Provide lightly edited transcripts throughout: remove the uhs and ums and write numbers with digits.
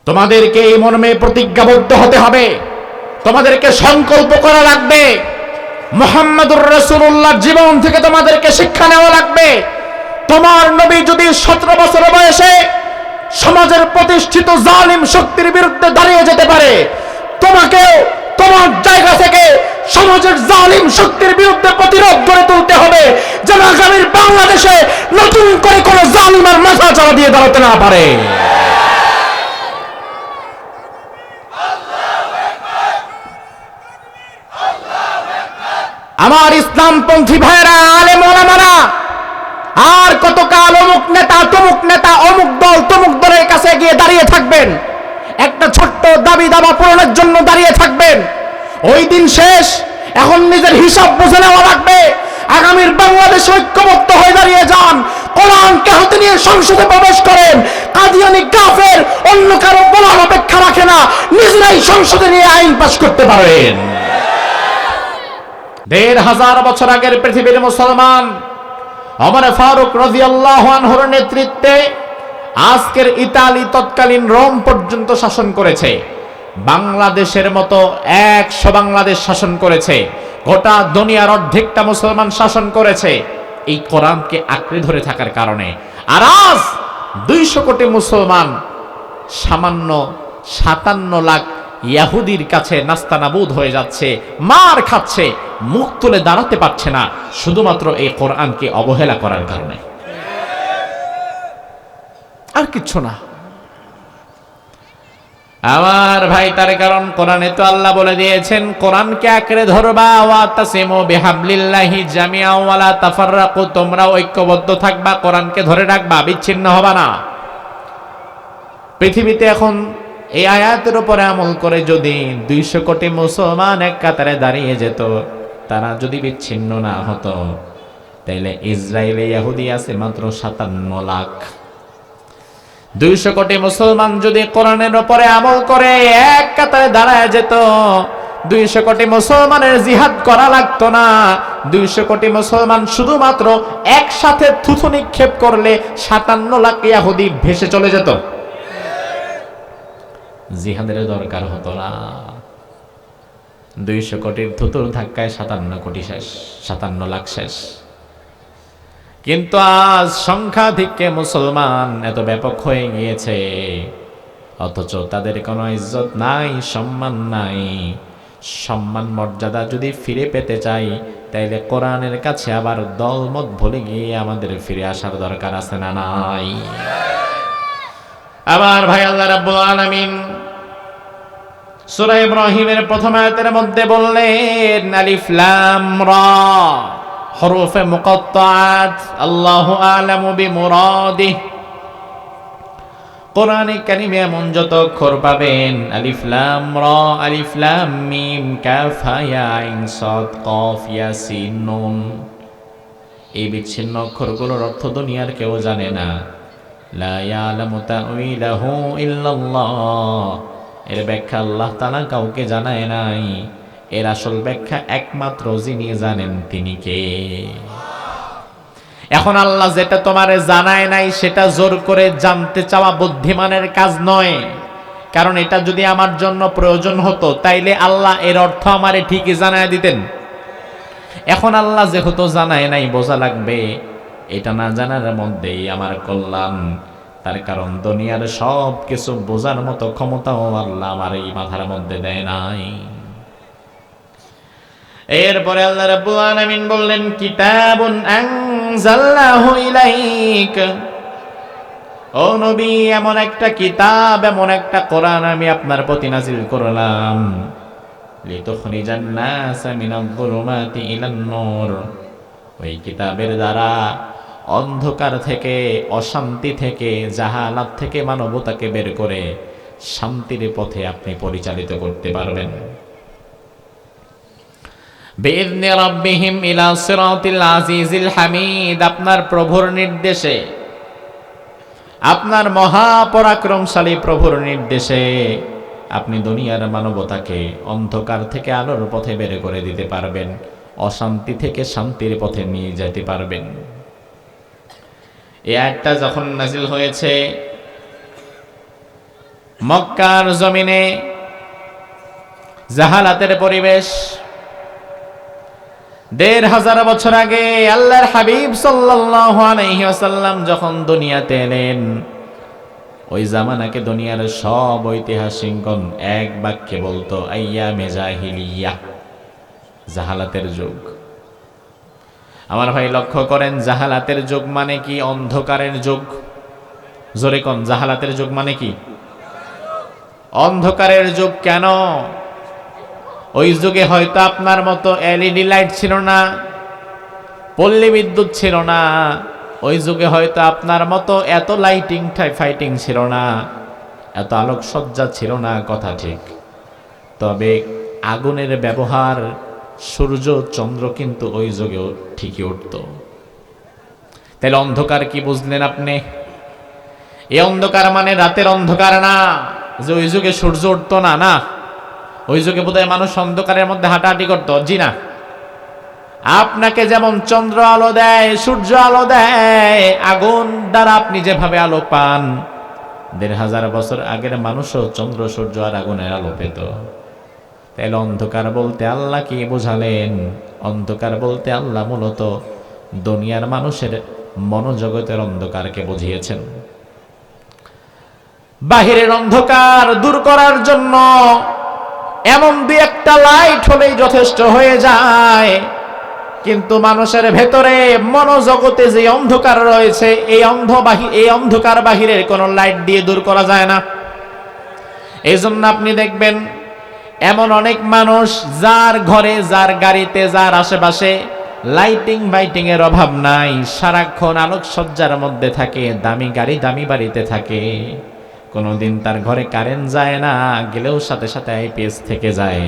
তোমাদেরকে এই মর্মে প্রতিজ্ঞাবদ্ধ হতে হবে, তোমাদেরকে সংকল্প করা লাগবে, মুহাম্মদুর রাসূলুল্লাহর জীবন থেকে তোমাদেরকে শিক্ষা নেওয়া লাগবে। তোমার নবী যদি 17 বছর বয়সে সমাজের প্রতিষ্ঠিত জালিম শক্তির বিরুদ্ধে দাঁড়িয়ে যেতে পারে, তোমাকেও তোমার জায়গা থেকে সমাজের জালিম শক্তির বিরুদ্ধে প্রতিরোধ গড়ে তুলতে হবে, যেন আগামীর বাংলাদেশে নতুন করে কোনো জালিমের মাথা চাড়া দিয়ে দাঁড়াতে না পারে। আমার ইসলামপন্থী ভাইয়েরা, আলেম ওলামারা, আর কতকাল অমুক নেতা তমুক নেতা অমুক দল তমুক দলের কাছে গিয়ে দাঁড়িয়ে থাকবেন, একটা ছোট্ট দাবি দাবা পূরণের জন্য দাঁড়িয়ে থাকবেন? ওই দিন শেষ। এখন নিজের হিসাব বুঝে নেওয়া লাগবে। আগামীর বাংলাদেশ ঐক্যবদ্ধ হয়ে দাঁড়িয়ে যান, কোরআনকে হাতে নিয়ে সংসদে প্রবেশ করেন। কাদিয়ানি কাফের অন্য কারো বলার অপেক্ষা রাখে না, নিজেরাই সংসদে নিয়ে আইন পাস করতে পারেন। 1500 বছর আগের পৃথিবীর মুসলমান ওমর ফারুক রাদিয়াল্লাহু আনহুর নেতৃত্বে আজকের ইতালি তৎকালীন রোম পর্যন্ত শাসন করেছে। বাংলাদেশের মতো 100 বাংলাদেশ শাসন করেছে। গোটা দুনিয়ার অর্ধেকটা মুসলমান শাসন করেছে এই কোরআনকে আঁকড়ে ধরে থাকার কারণে। আর আজ 200 কোটি মুসলমান সামান্য 57 লাখ ইহুদির কাছে নাস্তানাবুদ হয়ে যাচ্ছে, মার খাচ্ছে, মুখ তুলে দাঁড়াতে পারছে না, শুধুমাত্র এই কোরআনকে অবহেলা করার কারণে, আর কিচ্ছু না। আমার ভাই, তার কারণ কোরআনে তো আল্লাহ বলে দিয়েছেন, কোরআনকে আঁকড়ে ধরবা, ওয়াতাসিমু বিহাবলিল্লাহি জামিআ ওয়া লা তাফাররাকু, তোমরা ঐক্যবদ্ধ থাকবা, কোরআনকে ধরে রাখবা, বিচ্ছিন্ন হবা না। পৃথিবীতে এখন এই আয়াতের উপরে আমল করে যদি 200 কোটি মুসলমান এক কাতারে দাঁড়িয়ে যেত, তারা যদি বিচ্ছিন্ন না হতো, তাইলে ইসরায়েলে ইহুদি আছে মাত্র 57 লাখ। 200 কোটি মুসলমান যদি কোরআনের উপরে আমল করে এক কাতারে দাঁড়ায় যেত, 200 কোটি মুসলমানের জিহাদ করা লাগতো না। 200 কোটি মুসলমান শুধুমাত্র একসাথে থুথু নিক্ষেপ করলে 57 লাখ ইহুদি ভেসে চলে যেত, জিহাদের দরকার হতো না। 200 কোটির থুতুর ধাক্কায় 57 কোটি শেষ, 57 লাখ শেষ। কিন্তু আজ সংখ্যাধিক্যে মুসলমান এত ব্যাপক হয়ে গিয়েছে, অথচ তাদের কোনো ইজ্জত নাই, সম্মান নাই। সম্মান মর্যাদা যদি ফিরে পেতে চাই, তাইলে কোরআনের কাছে আবার দলমত ভুলে গিয়ে আমাদের ফিরে আসার দরকার আছে না নাই? আবার ভাই, আল্লাহ রাব্বুল আলামিন সূরা ইব্রাহিমের প্রথম আয়াতের মধ্যে বললেন, আলিফ লাম রা হরফে মুকাত্তাআত, আল্লাহু আ'লামু বিমুরাদিহি। কোরআনে কারিমে এমন যত অক্ষর পাবেন, আলিফ লাম রা, আলিফ লাম মিম, কাফ হা ইয়া আইন সাদ কফ ইয়া সিন নুন, এই বিচ্ছিন্ন অক্ষরগুলোর অর্থ দুনিয়ার কেউ জানে না। লা ইয়ালামু তা'ওয়িলাহু ইল্লাল্লাহ, এর ব্যাখ্যা আল্লাহ তাআলা কাউকে জানায় নাই। এর আসল ব্যাখ্যা একমাত্র যিনি জানেন তিনি কে। এখন আল্লাহ যেটা তোমারে জানায় নাই, সেটা জোর করে জানতে চাওয়া বুদ্ধিমানের কাজ নয়। কারণ এটা যদি আমার জন্য প্রয়োজন হতো, তাইলে আল্লাহ এর অর্থ আমারে ঠিকই জানায় দিতেন। এখন আল্লাহ যেহেতু জানায় নাই, বোঝা লাগবে এটা না জানার মধ্যেই আমার কল্যাণ। তার কারণ দুনিয়ার সব কিছু বোঝার মতো ক্ষমতাও আল্লাহ আমার এই মাথার মধ্যে দেয় নাই। এরপরে আল্লাহ রাব্বুল আলামিন বললেন, কিতাবুন আনজালনাহু ইলাইক, ও নবী, এমন একটা কিতাব, এমন একটা কোরআন আমি আপনার প্রতি নাজিল করলাম, লিতুখরিজান নাসা মিনাজ-যুলুমাতি ইলান-নূর, ওই কিতাবের দ্বারা অন্ধকার থেকে, অশান্তি থেকে, জাহালাত থেকে মানবতাকে বের করে শান্তির পথে আপনি পরিচালিত করতে পারবেন। বিইذনি রাব্বিহিম ইলা সিরাতিল আজিজিল হামিদ, আপনার প্রভুর নির্দেশে, আপনার মহাপরাক্রমশালী প্রভুর নির্দেশে আপনি দুনিয়ার মানবতাকে অন্ধকার থেকে আলোর পথে বের করে দিতে পারবেন, অশান্তি থেকে শান্তির পথে নিয়ে যেতে পারবেন। এই আয়াতটা যখন নাজিল হয়েছে, মক্কার জমিনে জাহালাতের পরিবেশ। ১৫০০ বছর আগে আল্লাহর হাবিব সাল্লাল্লাহু আলাইহি ওয়াসাল্লাম যখন দুনিয়াতে এলেন, ওই জামানাকে দুনিয়ার সব ঐতিহাসিকগণ এক বাক্যে বলতো আইয়ামে জাহিলিয়া, জাহালাতের যুগ। আমার ভাই লক্ষ্য করেন, জাহালাতের যুগ মানে কি? অন্ধকারের যুগ। জোরে কোন, জাহালাতের যুগ মানে কি? অন্ধকারের যুগ। কেন? ওই যুগে হয়তো আপনার মতো এলইডি লাইট ছিল না, পল্লী বিদ্যুৎ ছিল না, ওই যুগে হয়তো আপনার মতো এত লাইটিং ফাইটিং ছিল না, এত আলোকসজ্জা ছিল না, কথা ঠিক। তবে আগুনের ব্যবহার, সূর্য চন্দ্র কিন্তু ওই যুগেও ঠিকই উঠত। তাহলে অন্ধকার কি বুঝলেন আপনি? এই অন্ধকার মানে রাতের অন্ধকার না, যে ওই যুগে সূর্য উঠতো না। না, ওই যুগে বোধহয় মানুষ অন্ধকারের মধ্যে হাঁটাহাঁটি করতো। জি না, আপনাকে যেমন চন্দ্র আলো দেয়, সূর্য আলো দেয়, আগুন দ্বারা আপনি যেভাবে আলো পান, ১৫০০ বছর আগের মানুষও চন্দ্র, সূর্য আর আগুনের আলো পেত। তাহলে অন্ধকার বলতে আল্লাহ কি বোঝালেন? অন্ধকার বলতে আল্লাহ মূলত দুনিয়ার মানুষের মনোজগতের অন্ধকারকে বুঝিয়েছেন। বাহিরের অন্ধকার দূর করার জন্য এমন দুই একটা লাইট হলেই যথেষ্ট হয়ে যায়, কিন্তু মানুষের ভেতরে মনোজগতে যে অন্ধকার রয়েছে, এই অন্ধকার বাহিরের কোন লাইট দিয়ে দূর করা যায় না। এই জন্য আপনি দেখবেন এমন অনেক মানুষ যার ঘরে, যার গাড়িতে, যার আশেপাশে লাইটিং এর অভাব নাই, সারাক্ষণ আলোকসজ্জার মধ্যে থাকে, দামি গাড়ি, দামি বাড়িতে থাকে, কোনোদিন তার ঘরে কারেন্ট যায় না, গেলেও সাথে সাথে আইপিএস থেকে যায়।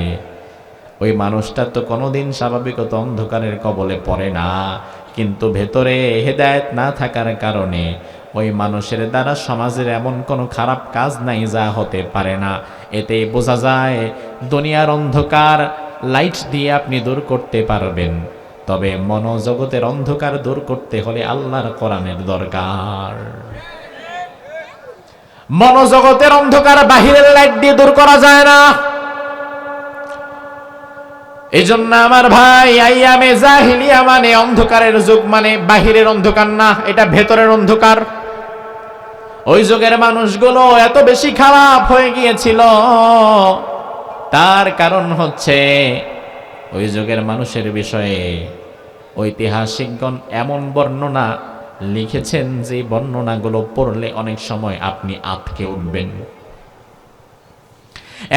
ওই মানুষটা তো কোনোদিন স্বাভাবিকত অন্ধকারের কবলে পড়ে না, কিন্তু ভেতরে হেদায়েত না থাকার কারণে ওই মানুষের দ্বারা সমাজের এমন কোনো খারাপ কাজ নাই যা হতে পারে না। এতে বোঝা যায় দুনিয়ার অন্ধকার লাইট দিয়ে আপনি দূর করতে পারবেন, তবে মনোজগতের অন্ধকার দূর করতে হলে আল্লাহর কোরআনের দরকার। মনোজগতের অন্ধকার বাহিরের লাইট দিয়ে দূর করা যায় না। এই জন্য আমার ভাই, আইয়ামে জাহিলিয়া মানে অন্ধকারের যুগ, মানে বাহিরের অন্ধকার না, এটা ভেতরের অন্ধকার। ওই যুগের মানুষগুলো এত বেশি খারাপ হয়ে গিয়েছিল, তার কারণ হচ্ছে ওই যুগের মানুষের বিষয়ে ঐতিহাসিকগণ এমন বর্ণনা লিখেছেন যে বর্ণনাগুলো পড়লে অনেক সময় আপনি আঁতকে উঠবেন।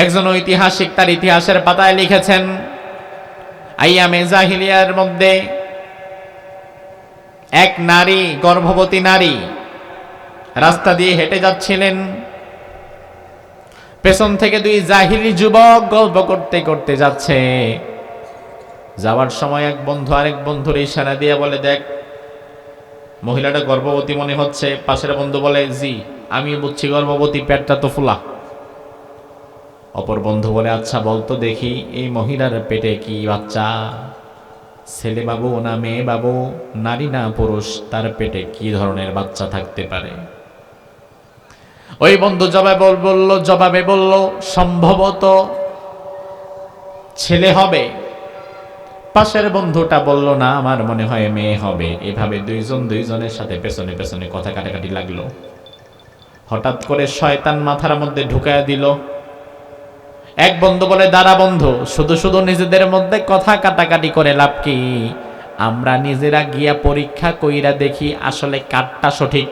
একজন ঐতিহাসিক তার ইতিহাসের পাতায় লিখেছেন, আইয়ামে জাহিলিয়ার মধ্যে এক নারী, গর্ভবতী নারী রাস্তা দিয়ে হেঁটে যাচ্ছিলেন। পেছন থেকে দুই জাহিলি যুবক গল্প করতে করতে যাচ্ছে। যাওয়ার সময় এক বন্ধু আরেক বন্ধুর ইশারা দিয়ে বলে, দেখ মহিলাটা গর্ভবতী মনে হচ্ছে। পাশের বন্ধু বলে, জি আমি বুঝছি গর্ভবতী, পেটটা তো ফুলা। অপর বন্ধু বলে, আচ্ছা বলতো দেখি এই মহিলার পেটে কি বাচ্চা? ছেলে বাবু না মেয়ে বাবু, নারী না পুরুষ, তার পেটে কি ধরনের বাচ্চা থাকতে পারে? ওই বন্ধু জবাবে বলল সম্ভবত ছেলে হবে। পাশের বন্ধুটা বলল, না আমার মনে হয় মেয়ে হবে। এভাবে দুইজনের সাথে পেছনে পেছনে কথা কাটাকাটি লাগলো। হঠাৎ করে শয়তান মাথার মধ্যে ঢুকায়া দিল। এক বন্ধু বলে, দাঁড়া বন্ধু, শুধু শুধু নিজেদের মধ্যে কথা কাটাকাটি করে লাভ কি? আমরা নিজেরা গিয়া পরীক্ষা কইরা দেখি আসলে কারটা সঠিক।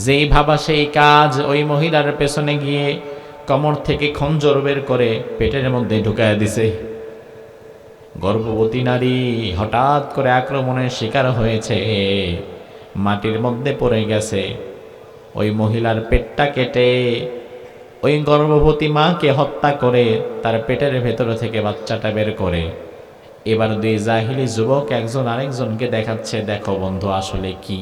যেই ভাবা সেই কাজ। ওই মহিলার পেছনে গিয়ে কোমর থেকে খঞ্জর বের করে পেটের মধ্যে ঢুকায়া দিছে। গর্ভবতী নারী হঠাৎ করে আক্রমণের শিকার হয়েছে, মাটির মধ্যে পড়ে গেছে। ওই মহিলার পেটটা কেটে ওই গর্ভবতী মাকে হত্যা করে তার পেটের ভেতর থেকে বাচ্চাটা বের করে এবার দুই জাহিলি যুবক একজন আরেকজনকে দেখাচ্ছে, দেখো বন্ধু আসলে কি।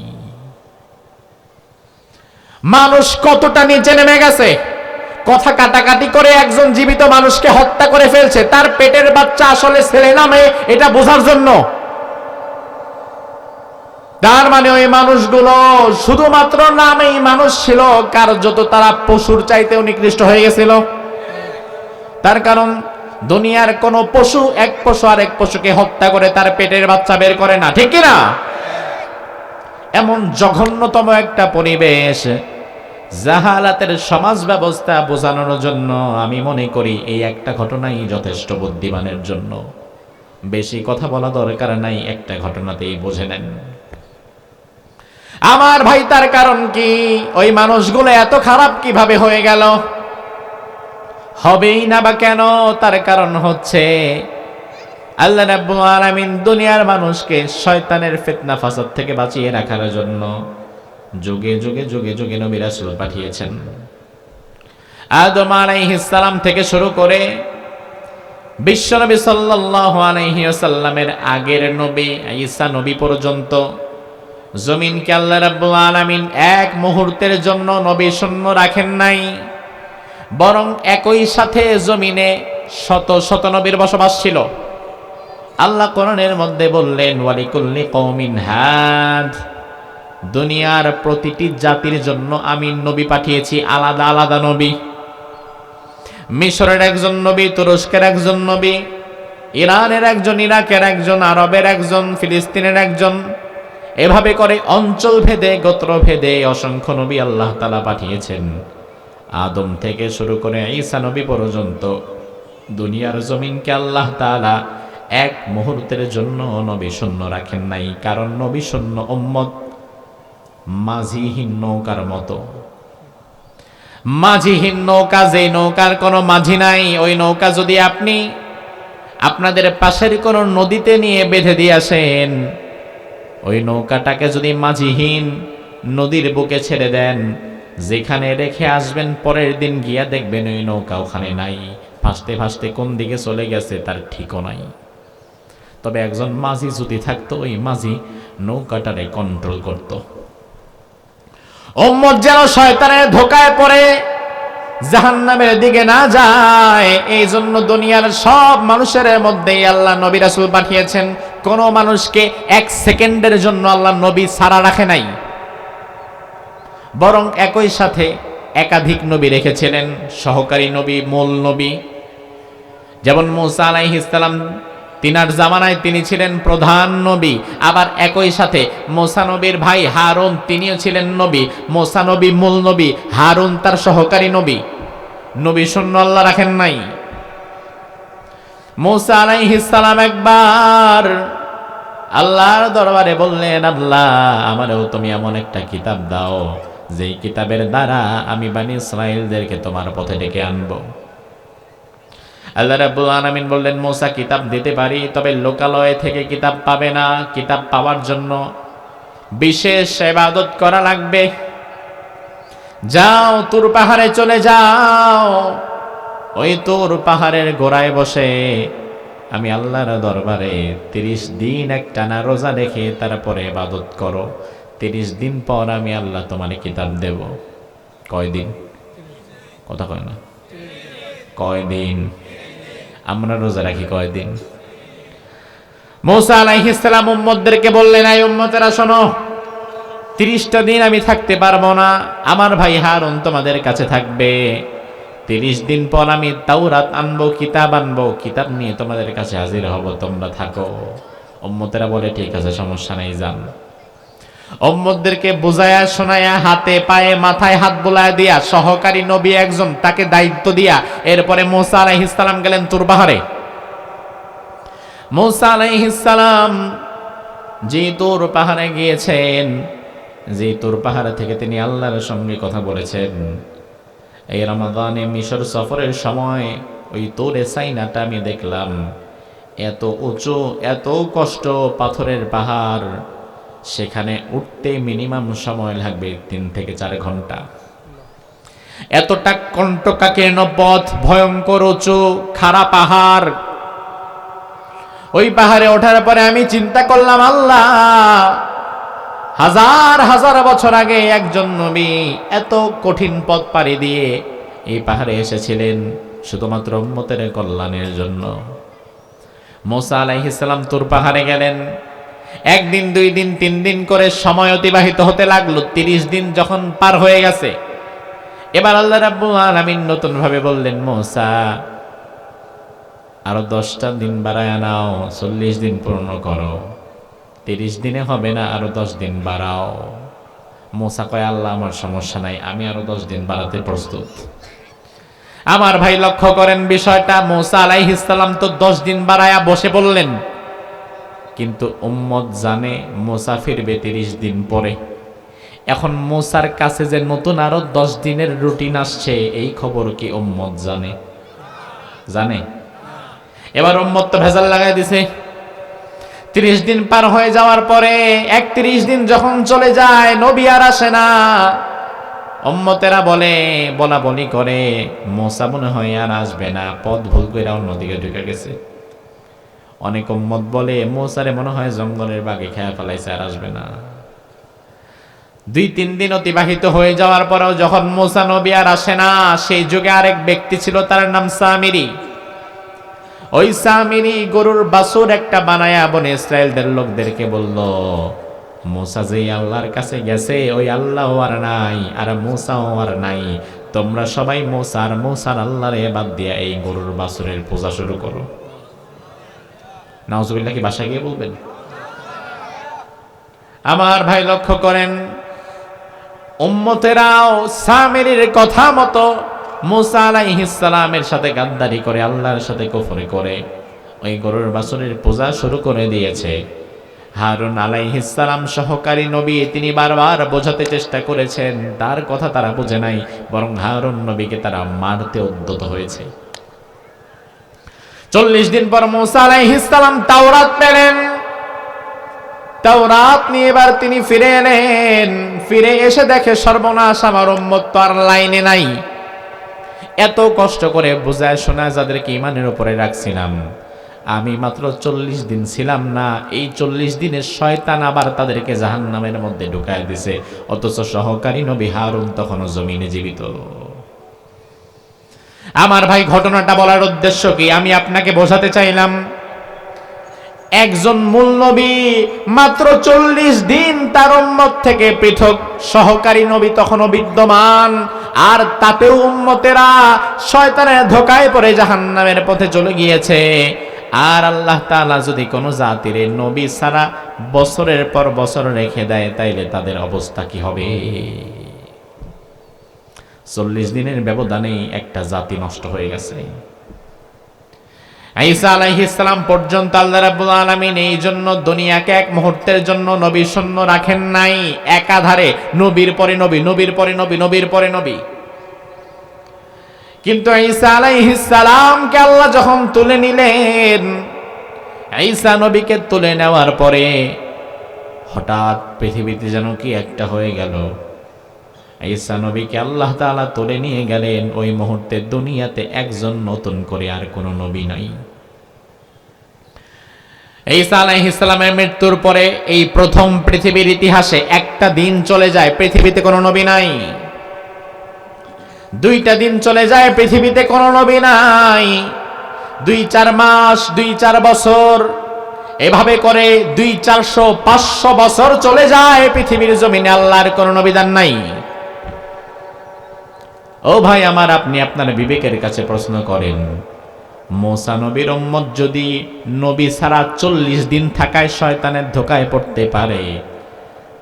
মানুষ কতটা নিচে নেমে গেছে! কথা কাটাকাটি করে একজন জীবিত মানুষকে হত্যা করে ফেলছে, তার পেটের বাচ্চা আসলে ছেলে না মেয়ে এটা বোঝার জন্য। তার মানে ওই মানুষগুলো শুধুমাত্র নামেই মানুষ ছিল, কার্যত তারা পশুর চাইতেও নিকৃষ্ট হয়ে গেছিল। তার কারণ দুনিয়ার কোন পশু এক পশু আর এক পশুকে হত্যা করে তার পেটের বাচ্চা বের করে না, ঠিক কিনা? এমন জঘন্যতম একটা পরিবেশ, জাহালাতের সমাজ ব্যবস্থা বোঝানোর জন্য আমি মনে করি এই একটা ঘটনাই যথেষ্ট বুদ্ধিমানের জন্য। বেশি কথা বলা দরকার নাই, একটা ঘটনাতেই বুঝে নেন। আমার ভাই, তার কারণ কি? ওই মানুষগুলো এত খারাপ কিভাবে হয়ে গেল? হবেই না বা কেন? তার কারণ হচ্ছে আল্লাহ রাব্বুল আলামিন দুনিয়ার মানুষকে শয়তানের ফিতনা ফাসাদ থেকে বাঁচিয়ে রাখার জন্য যুগে যুগে যুগে যুগে নবী রাসূল পাঠিয়েছেন। আদম আলাইহিস সালাম থেকে শুরু করে বিশ্বনবী সাল্লাল্লাহু আলাইহি ওয়াসাল্লামের আগের নবী ঈসা নবী পর্যন্ত জমিনকে আল্লাহ রাব্বুল আলামিন এক মুহূর্তের জন্য নবী শূন্য রাখেন নাই, বরং একই সাথে জমিনে শত শত নবীর বসবাস ছিল। আল্লাহ কোরআনের মধ্যে বললেন, ওয়ালিকুল্লি কওমিন হাদ, দুনিয়ার প্রতিটি জাতির জন্য আমি নবী পাঠিয়েছি, আলাদা আলাদা নবী। মিশরের একজন নবী, তুরস্কের একজন নবী, ইরানের একজন, ইরাকের একজন, আরবের একজন, ফিলিস্তিনের একজন, এভাবে করে অঞ্চল ভেদে গোত্র ভেদে অসংখ্য নবী আল্লাহ তাআলা পাঠিয়েছেন। আদম থেকে শুরু করে ঈসা নবী পর্যন্ত দুনিয়ার জমিনকে আল্লাহ তাআলা এক মুহূর্তের জন্য নবী শূন্য রাখেন নাই। কারণ নবী শূন্য উম্মত মাঝিহীন নৌকার মতো। মাঝিহীন নৌকা, যে নৌকার কোনো মাঝি নাই, ওই নৌকা যদি আপনি আপনাদের পাশের কোনো নদীতে নিয়ে বেঁধে দিয়ে আসেন, ওই নৌকাটাকে যদি মাঝিহীন নদীর বুকে ছেড়ে দেন, যেখানে রেখে আসবেন পরের দিন গিয়া দেখবেন ওই নৌকা ওখানে নাই, ভাসতে ভাসতে কোন দিকে চলে গেছে তার ঠিকও নাই। তবে একজন মাঝি যদি থাকতো, ওই মাঝি নৌকাটারে কন্ট্রোল করত। উম্মত যেন শয়তানের ধোঁকায় পড়ে জাহান্নামের দিকে না যায়, এই জন্য দুনিয়ার সব মানুষের মধ্যেই আল্লাহ নবী রাসূল পাঠিয়েছেন। কোন মানুষকে এক সেকেন্ডের জন্য আল্লাহ নবী ছাড়া রাখে নাই, বরং একই সাথে একাধিক নবী রেখেছিলেন, সহকারী নবী, মূল নবী। যেমন মূসা আলাইহিস সালাম, তিনার জামানায় তিনি ছিলেন প্রধান নবী। আবার একই সাথে মূসা নবীর ভাই হারুন, তিনিও ছিলেন নবী। মূসা নবী মূল নবী, হারুন তার সহকারী নবী। নবী শূন্য আল্লাহ রাখেন নাই। মূসা আলাইহিস সালাম একবার আল্লাহর দরবারে বললেন, আল্লাহ, আমারও তুমি এমন একটা কিতাব দাও যেই কিতাবের দ্বারা আমি বনী ইসরাঈলদেরকে তোমার পথে ডেকে আনবো। আল্লাহ রাব্বুল আলামিন বললেন, মূসা, কিতাব দিতে পারি, তবে লোকালয় থেকে কিতাব পাবে না। কিতাব পাওয়ার জন্য বিশেষ ইবাদত করা লাগবে। যাও, তুর পাহাড়ে চলে যাও, ওই তুর পাহাড়ের গোড়ায় বসে আমি আল্লাহর দরবারে 30 দিন একটানা রোজা রেখে তারপরে ইবাদত করো। 30 দিন পর আমি আল্লাহ তোমার কিতাব দেব। কয়দিন? কথা কয় না, কয়দিন? আমরা রোজা রাখি কয়দিন? মূসা আলাইহিস সালাম উম্মতদেরকে বললেন, এই উম্মতেরা শোনো, 30টা দিন আমি থাকতে পারবো না, আমার ভাই হারুন তোমাদের কাছে থাকবে। 30 দিন পর আমি তাওরাত আনবো, কিতাব আনবো, কিতাব নিয়ে তোমাদের কাছে হাজির হব, তোমরা থাকো। উম্মতেরা বলে, ঠিক আছে, সমস্যা নেই, যান। উম্মতদেরকে বুঝায়া শোনায়া হাতে পায়ে মাথায় হাত বুলায় দিয়া সহকারী নবী একজন, তাকে দায়িত্ব দিয়া এরপরে মূসা আলাইহিস সালাম গেলেন তুর পাহাড়ে। মূসা আলাইহিস সালাম যে তুর পাহাড়ে গিয়েছেন, যে তুর পাহাড় থেকে তিনি আল্লাহর সঙ্গে কথা বলেছেন, এই রমাদানে মিশর সফরের সময় ওই তুরে সাইনাটা আমি দেখলাম, এত উঁচু, এত কষ্ট, পাথরের পাহাড়, সেখানে উঠতে মিনিমাম সময় লাগবে 3 থেকে 4 ঘন্টা। এতটা কণ্টকাকীর্ণ পথ, ভয়ঙ্কর উঁচু খাড়া পাহাড়। ওই পাহাড়ে ওঠার পরে আমি চিন্তা করলাম, আল্লাহ, হাজার হাজার বছর আগে একজন নবী এত কঠিন পথ পাড়ি দিয়ে এই পাহাড়ে এসেছিলেন শুধুমাত্র উম্মতের কল্যাণের জন্য। মূসা আলাইহিস সালাম তুর পাহাড়ে গেলেন, একদিন, 2 দিন, 3 দিন করে সময় অতিবাহিত হতে লাগলো। 30 দিন যখন পার হয়ে গেছে, এবার আল্লাহ রাব্বুল আলামিন নতুন ভাবে বললেন, মুসা আরো 10টা দিন বাড়ায় নাও, 40 দিন পূর্ণ করো। 30 দিনে হবে না, আরো 10 দিন বাড়াও। মুসা কয়, আল্লাহ আমার সমস্যা নাই, আমি আরো 10 দিন বাড়াতে প্রস্তুত। আমার ভাই লক্ষ্য করেন বিষয়টা, মুসা আলাইহিস সালাম তো 10 দিন বাড়ায়া বসে বললেন, কিন্তু উম্মত জানে মুসা ফিরবে 30 দিন পরে। এখন মুসার কাছে যে নতুন আরো 10 দিনের রুটিন আসছে, এই খবর কি উম্মত জানে? জানে? এবার উম্মত তো ভেজাল লাগাই দিছে। 30 দিন পার হয়ে যাওয়ার পরে 31 দিন যখন চলে যায়, নবী আর আসে না। উম্মতেরা বলা বলি করে, মুসা মনে হয় আর আসবে না, পথ ভুল করে অন্যদিকে ঢুকে গেছে। অনেক উম্মত বলে, মুসারে মনে হয় জঙ্গলের বাগে খেয়ে ফেলাইছে, আর আসবে না। 2-3 দিন অতিবাহিত হয়ে যাওয়ার পরেও যখন মুসা নবী আর আসে না, সেই যুগে আরেক ব্যক্তি ছিল, তার নাম সামিরি। ওই সামিরি গরুর বাছুর একটা বানায়া বনে ইসরায়েলদের লোকদেরকে বলল, মুসা যে আল্লাহর কাছে গেছে, ওই আল্লাহ আর নাই, আর মুসাও আর নাই। তোমরা সবাই মুসার আল্লাহরে বাদ দিয়া এই গরুর বাছুরের পূজা শুরু করো। নাউজুবিল্লাহ কি বাসায় গিয়ে বলবেন? আমার ভাই লক্ষ্য করেন, উম্মতেরাও সামিরির কথা মতো মুসা আলাইহিস সালামের সাথে গাদ্দারি করে, আল্লাহর সাথে কুফরি করে ওই গরুর বাছুরের পূজা শুরু করে দিয়েছে। হারুন আলাইহিস সালাম সহকারী নবী, তিনি বারবার বোঝাতে চেষ্টা করেছেন, তার কথা তারা বুঝে নাই, বরং হারুন নবীকে তারা মারতে উদ্যত হয়েছে। 40 দিন পর মুসা আলাইহিস সালাম তাওরাত পেলেন। তাওরাত নিয়ে এবার তিনি ফিরে এলেন। ফিরে এসে দেখে, সর্বনাশ, আমার উম্মত তো আর লাইনে নাই। এত কষ্ট করে বুঝায় শোনায় যাদেরকে ঈমানের উপরে রাখছিলাম, আমি মাত্র 40 দিন ছিলাম না, এই 40 দিনের শয়তান আবার তাদেরকে জাহান্নামের মধ্যে ঢুকায় দিছে, অথচ সহকারী নবী হারুন তখনও জমিনে জীবিত। আমার ভাই, ঘটনাটা বলার উদ্দেশ্য কি? আমি আপনাকে বোঝাতে চাইলাম, একজন মূল নবী মাত্র 40 দিন তার উম্মত থেকে পৃথক, সহকারী নবী তখনও বিদ্যমান, আর তাতেও উম্মতেরা শয়তানের ধোঁকায় পড়ে জাহান্নামের পথে চলে গিয়েছে। আর আল্লাহ তাআলা যদি কোনো জাতির নবী সারা বছরের পর বছর রেখে দেয়, তাইলে তাদের অবস্থা কি হবে? 40 দিনের ব্যবধানেই একটা জাতি নষ্ট হয়ে গেছে। ঈসা আলাইহিস সালাম পর্যন্ত আল্লাহ রাব্বুল আলামিন এই জন্য দুনিয়াকে এক মুহূর্তের জন্য নবী শূন্য রাখেন নাই, একাধারে নবীর পরে নবী, নবীর পরে নবী, নবীর পরে নবী। কিন্তু ঈসা আলাইহিস সালামকে আল্লাহ যখন তুলে নিলেন, ঈসা নবীকে তুলে নেওয়ার পরে হঠাৎ পৃথিবীতে যেন কি একটা হয়ে গেল। ঈসা নবীকে আল্লাহ তাআলা তুলে নিয়ে গেলেন, ওই মুহূর্তে দুনিয়াতে একজন নতুন করে আর কোনো নবী নাই। ঈসা আলাইহিস সালামের মৃত্যুর পরে এই প্রথম পৃথিবীর ইতিহাসে একটা দিন চলে যায়, পৃথিবীতে কোনো নবী নাই। 2টা দিন চলে যায়, পৃথিবীতে কোনো নবী নাই। 2-4 মাস, 2-4 বছর, এভাবে করে 200-400-500 বছর চলে যায়, পৃথিবীর জমিনে আল্লাহর কোনো নবীদান নাই। ও ভাই আমার, আপনি আপনার বিবেকের কাছে প্রশ্ন করেন, মুসা নবীর উম্মত যদি নবী ছাড়া 40 দিন থাকায় শয়তানের ধোঁকায় পড়তে পারে,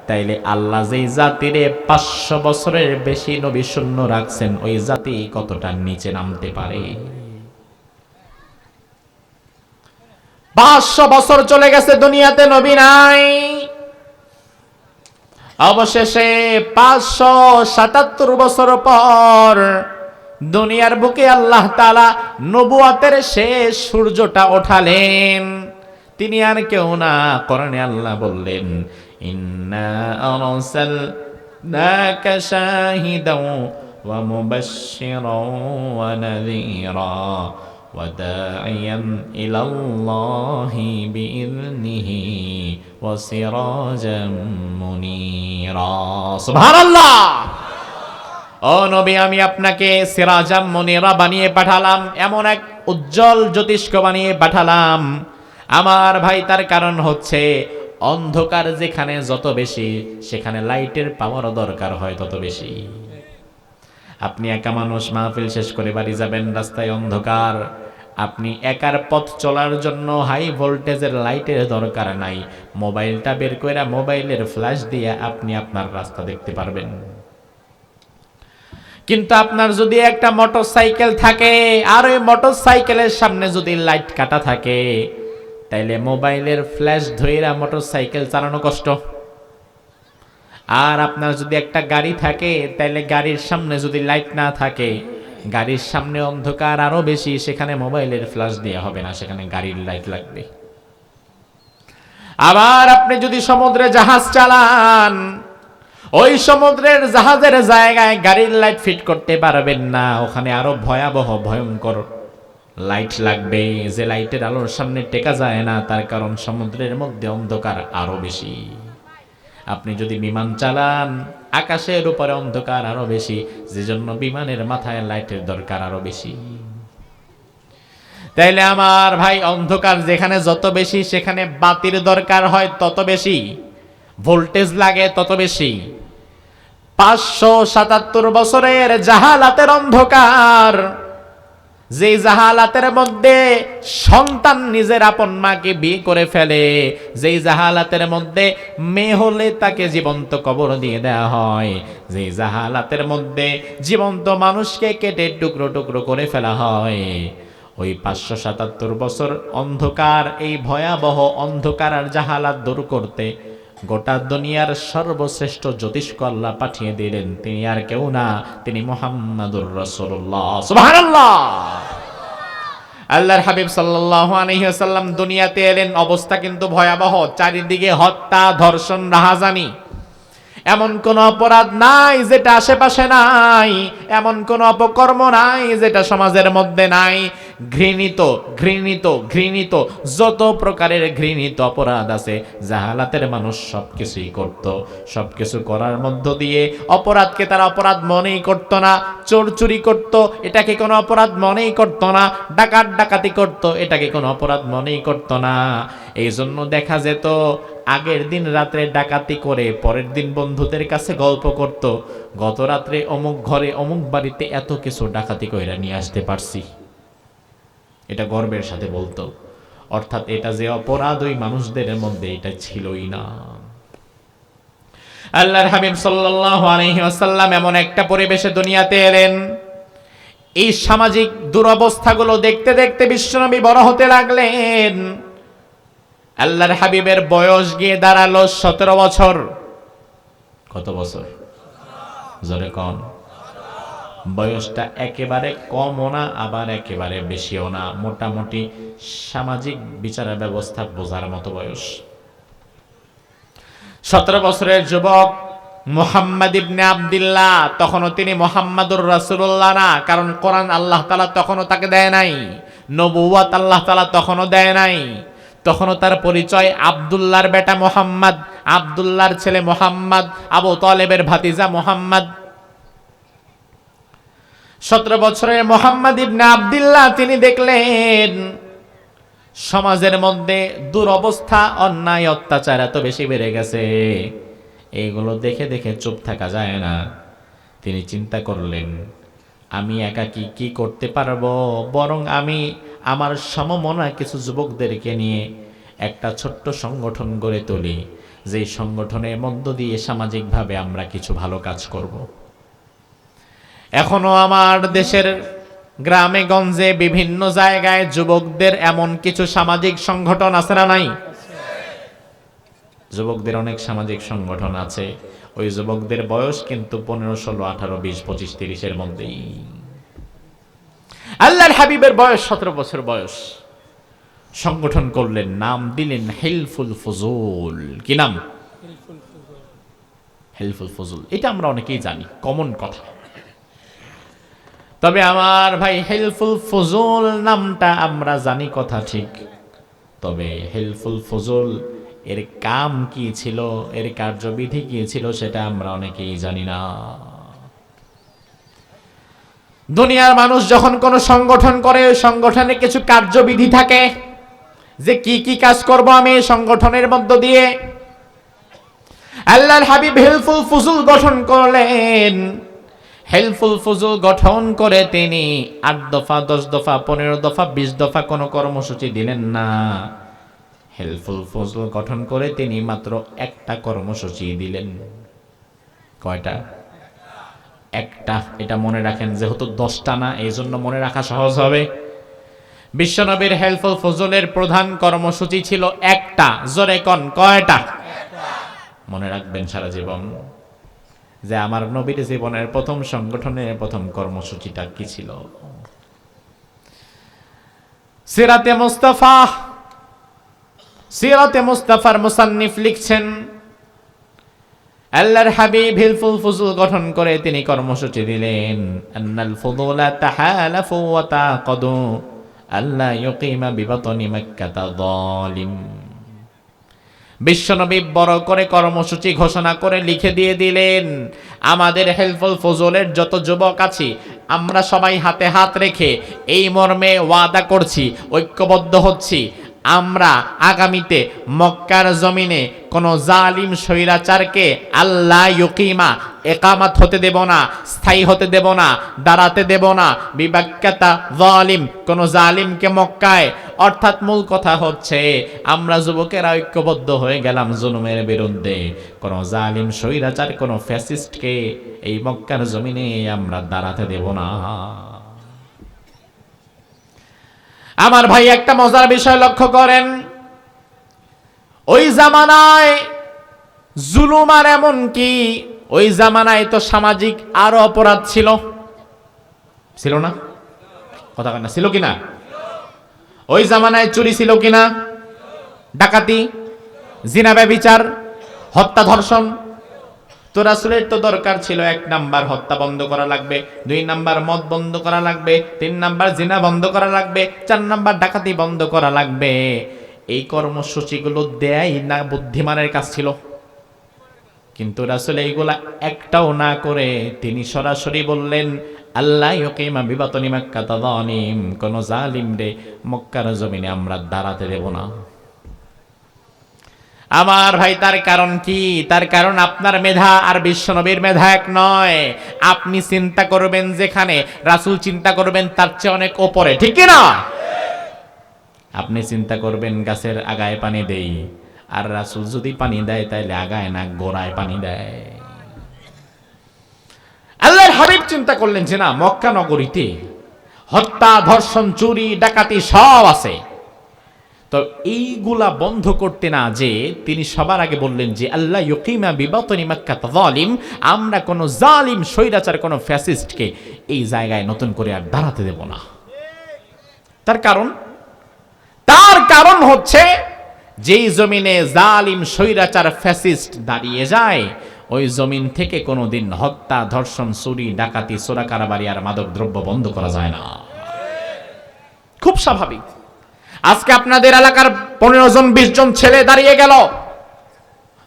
তাইলে আল্লাহ যেই জাতিরে 500 বছরের বেশি নবী শূন্য রাখছেন, ওই জাতি কতটা নিচে নামতে পারে? 500 বছর চলে গেছে, দুনিয়াতে নবী নাই। অবশেষে 577 বছর পর দুনিয়ার বুকে আল্লাহ তাআলা নবুয়তের শেষ সূর্যটা ওঠালেন। তিনি আর কেউ না, কোরআনে আল্লাহ বললেন, ইন্না আরসালনাকা শাহিদাও ওয়া মুবাশশিরাও ওয়া নাযীরা ওয়া দাঈয়ান ইলাল্লাহি বিইذনিহি ওয়া সিরাজাম মুনীরা। সুবহানাল্লাহ। ও নবী, আমি আপনাকে সিরাজাম মুনীরা বানিয়ে পাঠালাম, এমন এক উজ্জ্বল জ্যোতিষ্ক বানিয়ে পাঠালাম। আমার ভাই, তার কারণ হচ্ছে অন্ধকার যেখানে যত বেশি সেখানে লাইটের পাওয়ারও দরকার হয় তত বেশি। আপনি একা মানুষ, মাহফিল শেষ করে বাড়ি যাবেন, রাস্তায় অন্ধকার, আপনি একার পথ চলার জন্য হাই ভোল্টেজের লাইটের দরকার নাই, মোবাইলটা বের করে মোবাইলের ফ্ল্যাশ দিয়ে আপনি আপনার রাস্তা দেখতে পারবেন। কিন্তু আপনার যদি একটা মোটরসাইকেল থাকে আর ওই মোটরসাইকেলের সামনে যদি লাইট কাটা থাকে, তাইলে মোবাইলের ফ্ল্যাশ ধইরা মোটরসাইকেল চালানো কষ্ট। আর আপনার যদি একটা গাড়ি থাকে, তাইলে গাড়ির সামনে যদি লাইট না থাকে, গাড়ির সামনে অন্ধকার আরো বেশি, সেখানে মোবাইলের ফ্ল্যাশ দিয়ে হবে না, সেখানে গাড়ির লাইট লাগবে। আবার আপনি যদি সমুদ্রে জাহাজ চালান, ওই সমুদ্রের জাহাজের জায়গায় গাড়ির লাইট ফিট করতে পারবেন না, ওখানে আরো ভয়াবহ ভয়ঙ্কর লাইট লাগবে, যে লাইটের আলোর সামনে টেকা যায় না, তার কারণ সমুদ্রের মধ্যে অন্ধকার আরো বেশি। আপনি যদি বিমান চালান, আকাশের উপরে অন্ধকার আরো বেশি, যেজন্য বিমানের মাথায় লাইটের দরকার আরো বেশি। তাইলে আমার ভাই, অন্ধকার যেখানে যত বেশি সেখানে বাতির দরকার হয় তত বেশি, ভোল্টেজ লাগে তত বেশি। 577 বছরের জাহালাতের অন্ধকার, যে জাহালাতের মধ্যে সন্তান নিজের আপন মাকে বিয়ে করে ফেলে, যেই জাহালাতের মধ্যে মেয়ে হলে তাকে জীবন্ত কবর দিয়ে দেওয়া হয়, যেই জাহালাতের মধ্যে জীবন্ত মানুষকে কেটে টুকরো টুকরো করে ফেলা হয়, ওই 577 বছর অন্ধকার, এই ভয়াবহ অন্ধকার আর জাহালাত দূর করতে গোটা দুনিয়ার সর্বশ্রেষ্ঠ জ্যোতিষ্ক আল্লাহ পাঠিয়ে দিলেন। তিনি আর কেউ না, তিনি মুহাম্মাদুর রাসূলুল্লাহ। সুবহানাল্লাহ। আল্লাহর হাবিব সাল্লাল্লাহু আলাইহি ওয়াসাল্লাম দুনিয়াতে এলেন, অবস্থা কিন্তু ভয়াবহ, চারিদিকে হত্যা, ধর্ষণ, রাহাজানি। এমন কোন অপরাধ নাই যেটা আশেপাশে নাই, এমন কোন অপকর্ম নাই যেটা সমাজের মধ্যে নাই। ঘৃণিত ঘৃণিত ঘৃণিত যত প্রকারের ঘৃণিত অপরাধ আছে, জাহালাতের মানুষ সবকিছুই করত। সবকিছু করার মধ্য দিয়ে অপরাধকে তারা অপরাধ মনেই করত না। চোর চুরি করত, এটাকে কোনো অপরাধ মনেই করত না। ডাকাত ডাকাতি করত, এটাকে কোনো অপরাধ মনেই করত না। এই জন্য দেখা যেত আগের দিন রাত্রে ডাকাতি করে পরের দিন বন্ধুদের কাছে গল্প করত, গত রাত্রে অমুক ঘরে অমুক বাড়িতে এত কিছু ডাকাতি কইরা নিয়ে আসতে পারছি, এটা গর্বের সাথে বলতো। অর্থাৎ এটা যে অপরাধ ওই মানুষদের মধ্যে এটা ছিলই না। আল্লাহর হাবিব সাল্লাল্লাহু আলাইহি ওয়াসাল্লাম এমন একটা পরিবেশে দুনিয়াতে এলেন, এই সামাজিক দুরবস্থাগুলো দেখতে দেখতে বিশ্বনবী বড় হতে লাগলেন। আল্লাহর হাবিবের বয়স গিয়ে দাঁড়ালো 17 বছর। কত বছর? জোরে কন। বয়সটা একেবারে কমও না, আবার একেবারে বেশিও না, মোটামুটি সামাজিক বিচার ব্যবস্থা বোঝার মতো বয়স। 17 বছরের যুবক মুহাম্মদ ইবনে আব্দুল্লাহ, তখনও তিনি মুহাম্মাদুর রাসূলুল্লাহ না, কারণ কোরআন আল্লাহ তাআলা তখনও তাকে দেয় নাই, নবুয়ত আল্লাহ তাআলা তখনও দেয় নাই। তখনও তার পরিচয় আব্দুল্লাহর বেটা মুহাম্মদ, আব্দুল্লাহর ছেলে মুহাম্মদ, আবু তালেবের ভাতিজা মুহাম্মদ। 17 বছরের মুহাম্মদ ইবনে আব্দুল্লাহ তিনি দেখলেন সমাজের মধ্যে দুরবস্থা, অন্যায়, অত্যাচার এত বেশি বেড়ে গেছে, এইগুলো দেখে দেখে চুপ থাকা যায় না। তিনি চিন্তা করলেন, আমি একা কি করতে পারবো, বরং আমি আমার সমমনা কিছু যুবকদেরকে নিয়ে একটা ছোট্ট সংগঠন গড়ে তুলি, যে সংগঠনের মধ্য দিয়ে সামাজিকভাবে আমরা কিছু ভালো কাজ করব। এখনো আমার দেশের গ্রামে গঞ্জে বিভিন্ন জায়গায় যুবকদের এমন কিছু সামাজিক সংগঠন আছে না নাই? যুবকদের অনেক সামাজিক সংগঠন আছে। ওই যুবকদের বয়স কিন্তু 15, 16, 18, 20, 25, 30-এর মধ্যেই। আল্লাহর হাবিবের বয়স 17 বছর বয়স। সংগঠন করলেন, নাম দিলেন হেলফুল ফজুল। কি নাম? হেলফুল ফজুল। এটা আমরা অনেকেই জানি, কমন কথা। তবে আমার ভাই, হেলফুল ফজুল নামটা আমরা জানি কথা ঠিক, তবে হেলফুল ফজুল এর কাম কি ছিল, এর কার্যবিধি কি ছিল, সেটা আমরা অনেকেই জানি না। দুনিয়ার মানুষ যখন কোনো সংগঠন করে, ওই সংগঠনে কিছু কার্যবিধি থাকে। যে কি কি কাজ করব আমি এই সংগঠনের মধ্য দিয়ে। আল্লাহর হাবিব হেল্পফুল ফুজুল গঠন করলেন। হেল্পফুল ফুজুল গঠন করে তিনি 8 দফা, 10 দফা, 15 দফা, 20 দফা কোনো কর্মসূচি দিলেন না। হেল্পফুল ফুজুল গঠন করে তিনি মাত্র একটা কর্মসূচি দিলেন। কয়টা? একটা। এটা মনে রাখেন, যেহেতু 10টা না, এই জন্য মনে রাখা সহজ হবে। বিশ্বনবীর হেল্পফুল ফুজুলের প্রধান কর্মসূচি ছিল একটা। জোরে কোন, কয়টা? মনে রাখবেন সারা জীবন যে আমার নবীর জীবনের প্রথম সংগঠনের প্রথম কর্মসূচিটা কি ছিল। সিরাতে মুস্তাফা, সিরাতে মুস্তাফার মুসান্নিফ লিখছেন, আল্লাহর হাবিব হেল্পফুল ফুজুল গঠন করে তিনি কর্মসূচি দিলেন, আন্নাল ফুদুলা তাহালাফু ওয়া তাকাদু আল্লাহ ইউকিমা বিবাতনি মাক্কাতা যালিম। বিশ্বনবী বড় করে কর্মসূচি ঘোষণা করে লিখে দিয়ে দিলেন, আমাদের হেল্পফুল ফজলের যত যুবক আছি আমরা সবাই হাতে হাত রেখে এই মর্মে ওয়াদা করছি, ঐক্যবদ্ধ হচ্ছি, আমরা আগামীতে মক্কার জমিনে কোন জালিম স্বৈরাচারকে আল্লাহ ইউকিমা একামাত হতে দেব না, স্থায়ী হতে দেব না, দাঁড়াতে দেব না, বিবাক্কাতা জালিম, কোন জালিমকে মক্কায়। অর্থাৎ মূল কথা হচ্ছে আমরা যুবকেরা ঐক্যবদ্ধ হয়ে গেলাম জুলুমের বিরুদ্ধে। কোন জালিম স্বৈরাচার, কোন ফ্যাসিস্টকে এই মক্কার জমিনে আমরা দাঁড়াতে দেব না। আমার ভাই একটা মজার বিষয় লক্ষ্য করেন, ওই জামানায় জুলুম আর এমন কি, ওই জামানায় তো সামাজিক আরো অপরাধ ছিল, ছিল না? কথা কেন, ছিল কিনা? ওই জামানায় চুরি ছিল কিনা? ডাকাতি, জিনা, ব্যভিচার, হত্যা, ধর্ষণ। তো রাসূলের তো দরকার ছিল 1 নাম্বার হত্যা বন্ধ করা লাগবে, 2 নাম্বার মদ বন্ধ করা লাগবে, 3 নাম্বার জিনা বন্ধ করা লাগবে, 4 নাম্বার ডাকাতি বন্ধ করা লাগবে। এই কর্মসূচিগুলো দেয়াই না বুদ্ধিমানের কাজ ছিল। কিন্তু রাসূল এইগুলা একটাও না করে তিনি সরাসরি বললেন, আল্লাহ ইউকিমা বিবাতনি মাক্কাতা যালিম, কোন জালিম রে মক্কার জমিনে আমরা দাঁড়াতে দেব না। আমার ভাই তার কারণ কি? তার কারণ আপনার মেধা আর বিশ্বনবীর মেধা এক নয়। আপনি চিন্তা করবেন যেখানে, রাসূল চিন্তা করবেন তার চেয়ে অনেক উপরে, ঠিক কি না? আপনি চিন্তা করবেন গাছের আগায় পানি দেই, আর রাসূল যদি পানি দেয় তাইলে আগায় না গোড়ায় পানি দেয়। আল্লাহর হাবিব চিন্তা করলেন যে না, মক্কা নগরীতে হত্যা, ধর্ষণ, চুরি, ডাকাতি সব আছে, তো এইগুলা বন্ধ করতে না যে তিনি সবার আগে বললেন যে আল্লাহ ইউকিমা বিবাতনি মাক্কাতা যালিম, আমরা কোন জালিম স্বৈরাচার, কোন ফ্যাসিস্টকে এই জায়গায় নতুন করে আর দাঁড়াতে দেব না। তার কারণ হচ্ছে যেই জমিনে জালিম স্বৈরাচার ফ্যাসিস্ট দাঁড়িয়ে যায়, ওই জমিন থেকে কোনোদিন হত্যা, ধর্ষণ, চুরি, ডাকাতি, চোরা কারবারি আর মাদক দ্রব্য বন্ধ করা যায় না। খুব স্বাভাবিক। আজকে আপনাদের এলাকার 15 জন 20 জন ছেলে দাঁড়িয়ে গেল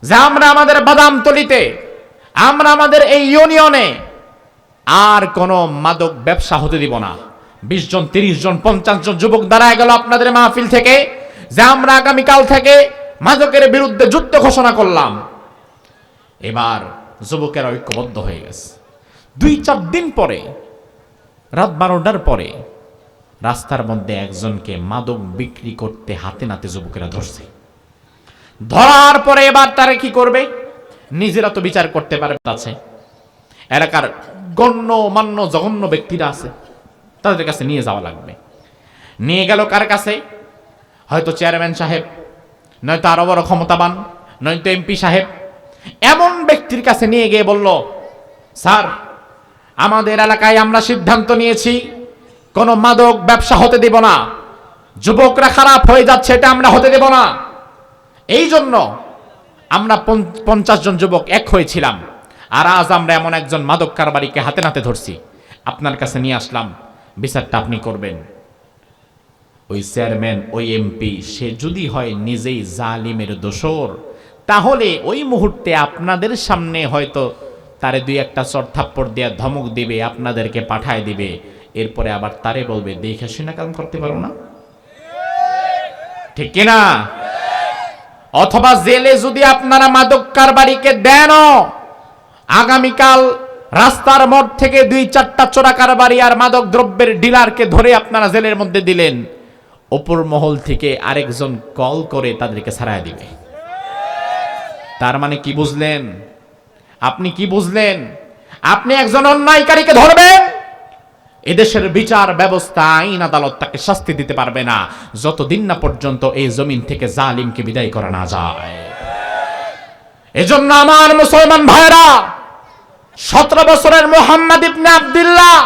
যে আমরা আমাদের বাদামতলিতে, আমরা আমাদের এই ইউনিয়নে আর কোন মাদক ব্যবসা হতে দিব না। 20 জন, 30 জন, 50 জন যুবক দাঁড়ায় গেল আপনাদের মাহফিল থেকে যে আমরা আগামীকাল থেকে মাদকের বিরুদ্ধে যুদ্ধ ঘোষণা করলাম। এবার যুবকেরা ঐক্যবদ্ধ হয়ে গেছে। 2-4 দিন পরে, রাত 12টার পরে রাস্তার মধ্যে একজনকে মাদক বিক্রি করতে হাতে নাতে যুবকেরা ধরছে। ধরার পরে এবার তারা কি করবে? নিজেরা তো বিচার করতে পারবে, আছে এলাকার গণ্য মান্য জঘন্য ব্যক্তিরা আছে, তাদের কাছে নিয়ে যাওয়া লাগবে। নিয়ে গেল কার কাছে? হয়তো চেয়ারম্যান সাহেব, নয়তো আরো বড় ক্ষমতাবান, নয়তো এমপি সাহেব। এমন ব্যক্তির কাছে নিয়ে গিয়ে বলল, স্যার, আমাদের এলাকায় আমরা সিদ্ধান্ত নিয়েছি কোন মাদক ব্যবসা হতে দেব না, যুবকরা খারাপ হয়ে যাচ্ছে, এটা আমরা হতে দেব না। এই জন্য আমরা 50 জন যুবক এক হয়েছিলাম, আর আজ আমরা এমন একজন মাদক কারবারিকে হাতে নাতে ধরছি, আপনার কাছে নিয়ে আসলাম, বিচারটা আপনি করবেন। ওই চেয়ারম্যান, ওই এমপি, সে যদি হয় নিজেই জালিমের দোসর, তাহলে ওই মুহূর্তে আপনাদের সামনে হয়তো তারে 2-1টা চড় থাপ্পড় দিয়ে ধমক দিবে, আপনাদেরকে পাঠায় দিবে, এরপরে আবার তারে বলবে দেখে শুনে কাম করতে পারো না। ঠিক কিনা? অথবা জেলে যদি আপনারা মাদক কারবারিকে দেন, আগামীকাল রাস্তার মোড় থেকে 2-4টা চোরা কারবারি আর মাদক দ্রব্যের ডিলারকে ধরে আপনারা জেলের মধ্যে দিলেন, উপর মহল থেকে আরেকজন কল করে তাদেরকে ছাড়াই দিবে। তার মানে কি বুঝলেন? আপনি কি বুঝলেন? আপনি একজন অন্যায়কারীকে ধরবেন, এদেশের বিচার ব্যবস্থা, আইন আদালত তাকে শাস্তি দিতে পারবে না যতদিন না পর্যন্ত এই জমিন থেকে জালিমকে বিদায় করা না যায়। এজন্য আমার মুসলমান ভাইরা, 17 বছরের মুহাম্মদ ইবনে আব্দুল্লাহ,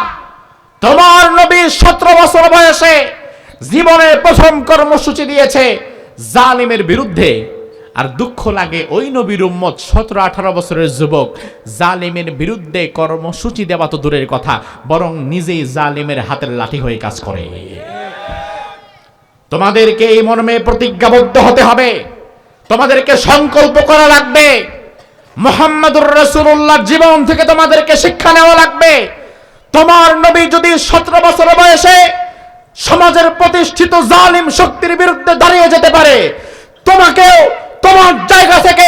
তোমার নবী 17 বছর বয়সে জীবনের প্রথম কর্মসূচি দিয়েছে জালিমের বিরুদ্ধে। আর দুঃখ লাগে ওই নবীর উম্মত 17-18 বছরের যুবক জালিমের বিরুদ্ধে কর্মসূচি দেওয়া তো দূরের কথা, বরং নিজেই জালিমের হাতের লাঠি হয়ে কাজ করে। তোমাদেরকে এই মর্মে প্রতিজ্ঞাবদ্ধ হতে হবে, তোমাদেরকে সংকল্প করা লাগবে, মুহাম্মদুর রাসূলুল্লাহর জীবন থেকে তোমাদেরকে শিক্ষা নেওয়া লাগবে। তোমার নবী যদি 17 বছর বয়সে সমাজের প্রতিষ্ঠিত জালিম শক্তির বিরুদ্ধে দাঁড়িয়ে যেতে পারে, তোমাকেও তোমার জায়গা থেকে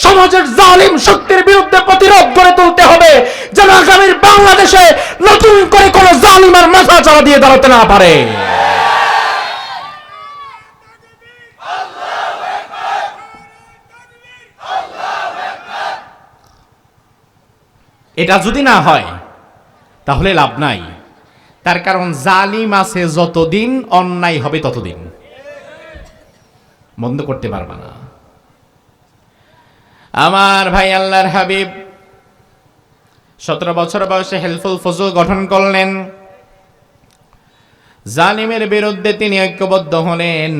সমাজের জালিম শক্তির বিরুদ্ধে প্রতিরোধ গড়ে তুলতে হবে, যেন আগামীর বাংলাদেশে নতুন করে কোন জালিমের মাথা চাড়া দিয়ে দাঁড়াতে না পারে। এটা যদি না হয় তাহলে লাভ নাই। তার কারণ জালিম আছে যতদিন, অন্যায় হবে ততদিন, বন্ধ করতে পারবে না। আমার ভাই আল্লাহর হাবিব 17 বছর বয়সে হেলফুল ফজল গঠন করলেন। জালিমের বিরুদ্ধে তিনি ঐক্যবদ্ধ হলেন।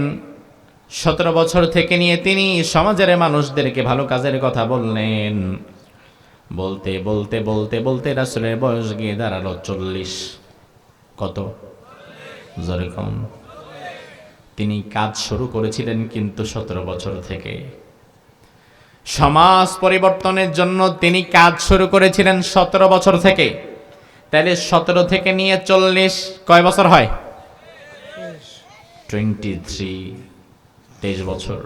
17 বছর থেকে নিয়ে তিনি সমাজের মানুষদেরকে ভালো কাজের কথা বললেন। বলতে বলতে বলতে বলতে রাসূলের বয়স গিয়ে দাঁড়ালো 40। কত? জোরে কম। তিনি কাজ শুরু করেছিলেন কিন্তু 17 বছর থেকে। সমাজ পরিবর্তনের জন্য তিনি কাজ শুরু করেছিলেন 17 বছর থেকে। তাহলে 17 থেকে নিয়ে 40 কয় বছর হয়? 23 বছর।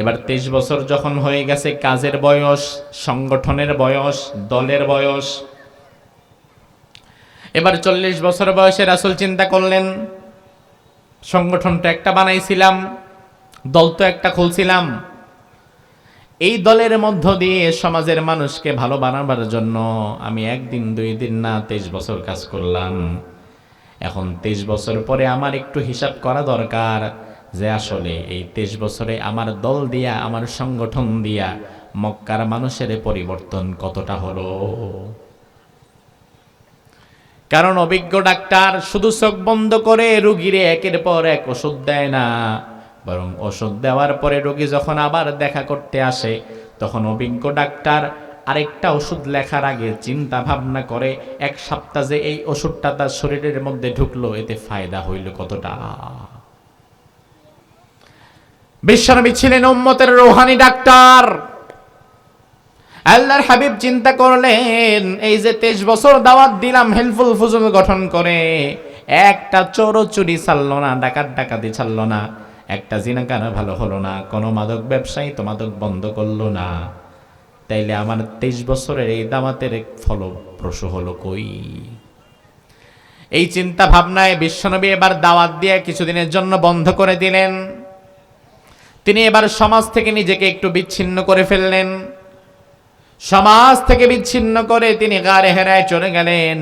এবার 23 বছর যখন হয়ে গেছে, কাজের বয়স, সংগঠনের বয়স, দলের বয়স। এবার 40 বছর বয়সে রাসূল চিন্তা করলেন, সংগঠনটা একটা বানাইছিলাম, দল তো একটা খুলছিলাম, এই দলের মধ্য দিয়ে সমাজের মানুষকে ভালো বানাবার জন্য আমি 1 দিন 2 দিন না 23 বছর কাজ করলাম। এখন 23 বছর পরে আমার একটু হিসাব করা দরকার যে আসলে এই 23 বছরে আমার দল দিয়া, আমার সংগঠন দিয়া মক্কার মানুষের পরিবর্তন কতটা হলো। কারণ অভিজ্ঞ ডাক্তার শুধু চোখ বন্ধ করে রোগীরে একের পর এক ওষুধ দেয় না, বরং ওষুধ দেওয়ার পরে রোগী যখন আবার দেখা করতে আসে, তখন অভিজ্ঞ ডাক্তার আরেকটা ওষুধ লেখার আগে চিন্তা ভাবনা করে 1 সপ্তাহ যে এই ওষুধটা তার শরীরের মধ্যে ঢুকলো, এতে ফায়দা হইল কতটা। বিশ্বনবী ছিলেন উম্মতের রূহানি ডাক্তার। আল্লাহর হাবিব চিন্তা করলেন, এই যে 23 বছর দাওয়াত দিলাম হেলফুল ফুজুল গঠন করে, একটা চোর চুরি ছাড়লো না, ডাকাতি ছাড়লো না, একটা জিনাকার ভালো হলো না, কোনো মাদক ব্যবসায়ী তো মাদক বন্ধ করলো না, তাইলে আমার 23 বছরের এই দাওয়াতের ফলপ্রসূ হলো কই? এই চিন্তা ভাবনায় বিশ্বনবী এবার দাওয়াত দিয়ে কিছুদিনের জন্য বন্ধ করে দিলেন। তিনি এবার সমাজ থেকে নিজেকে একটু বিচ্ছিন্ন করে ফেললেন। সমাজ থেকে বিচ্ছিন্ন করে তিনি গারে হেরায় চলে গেলেন।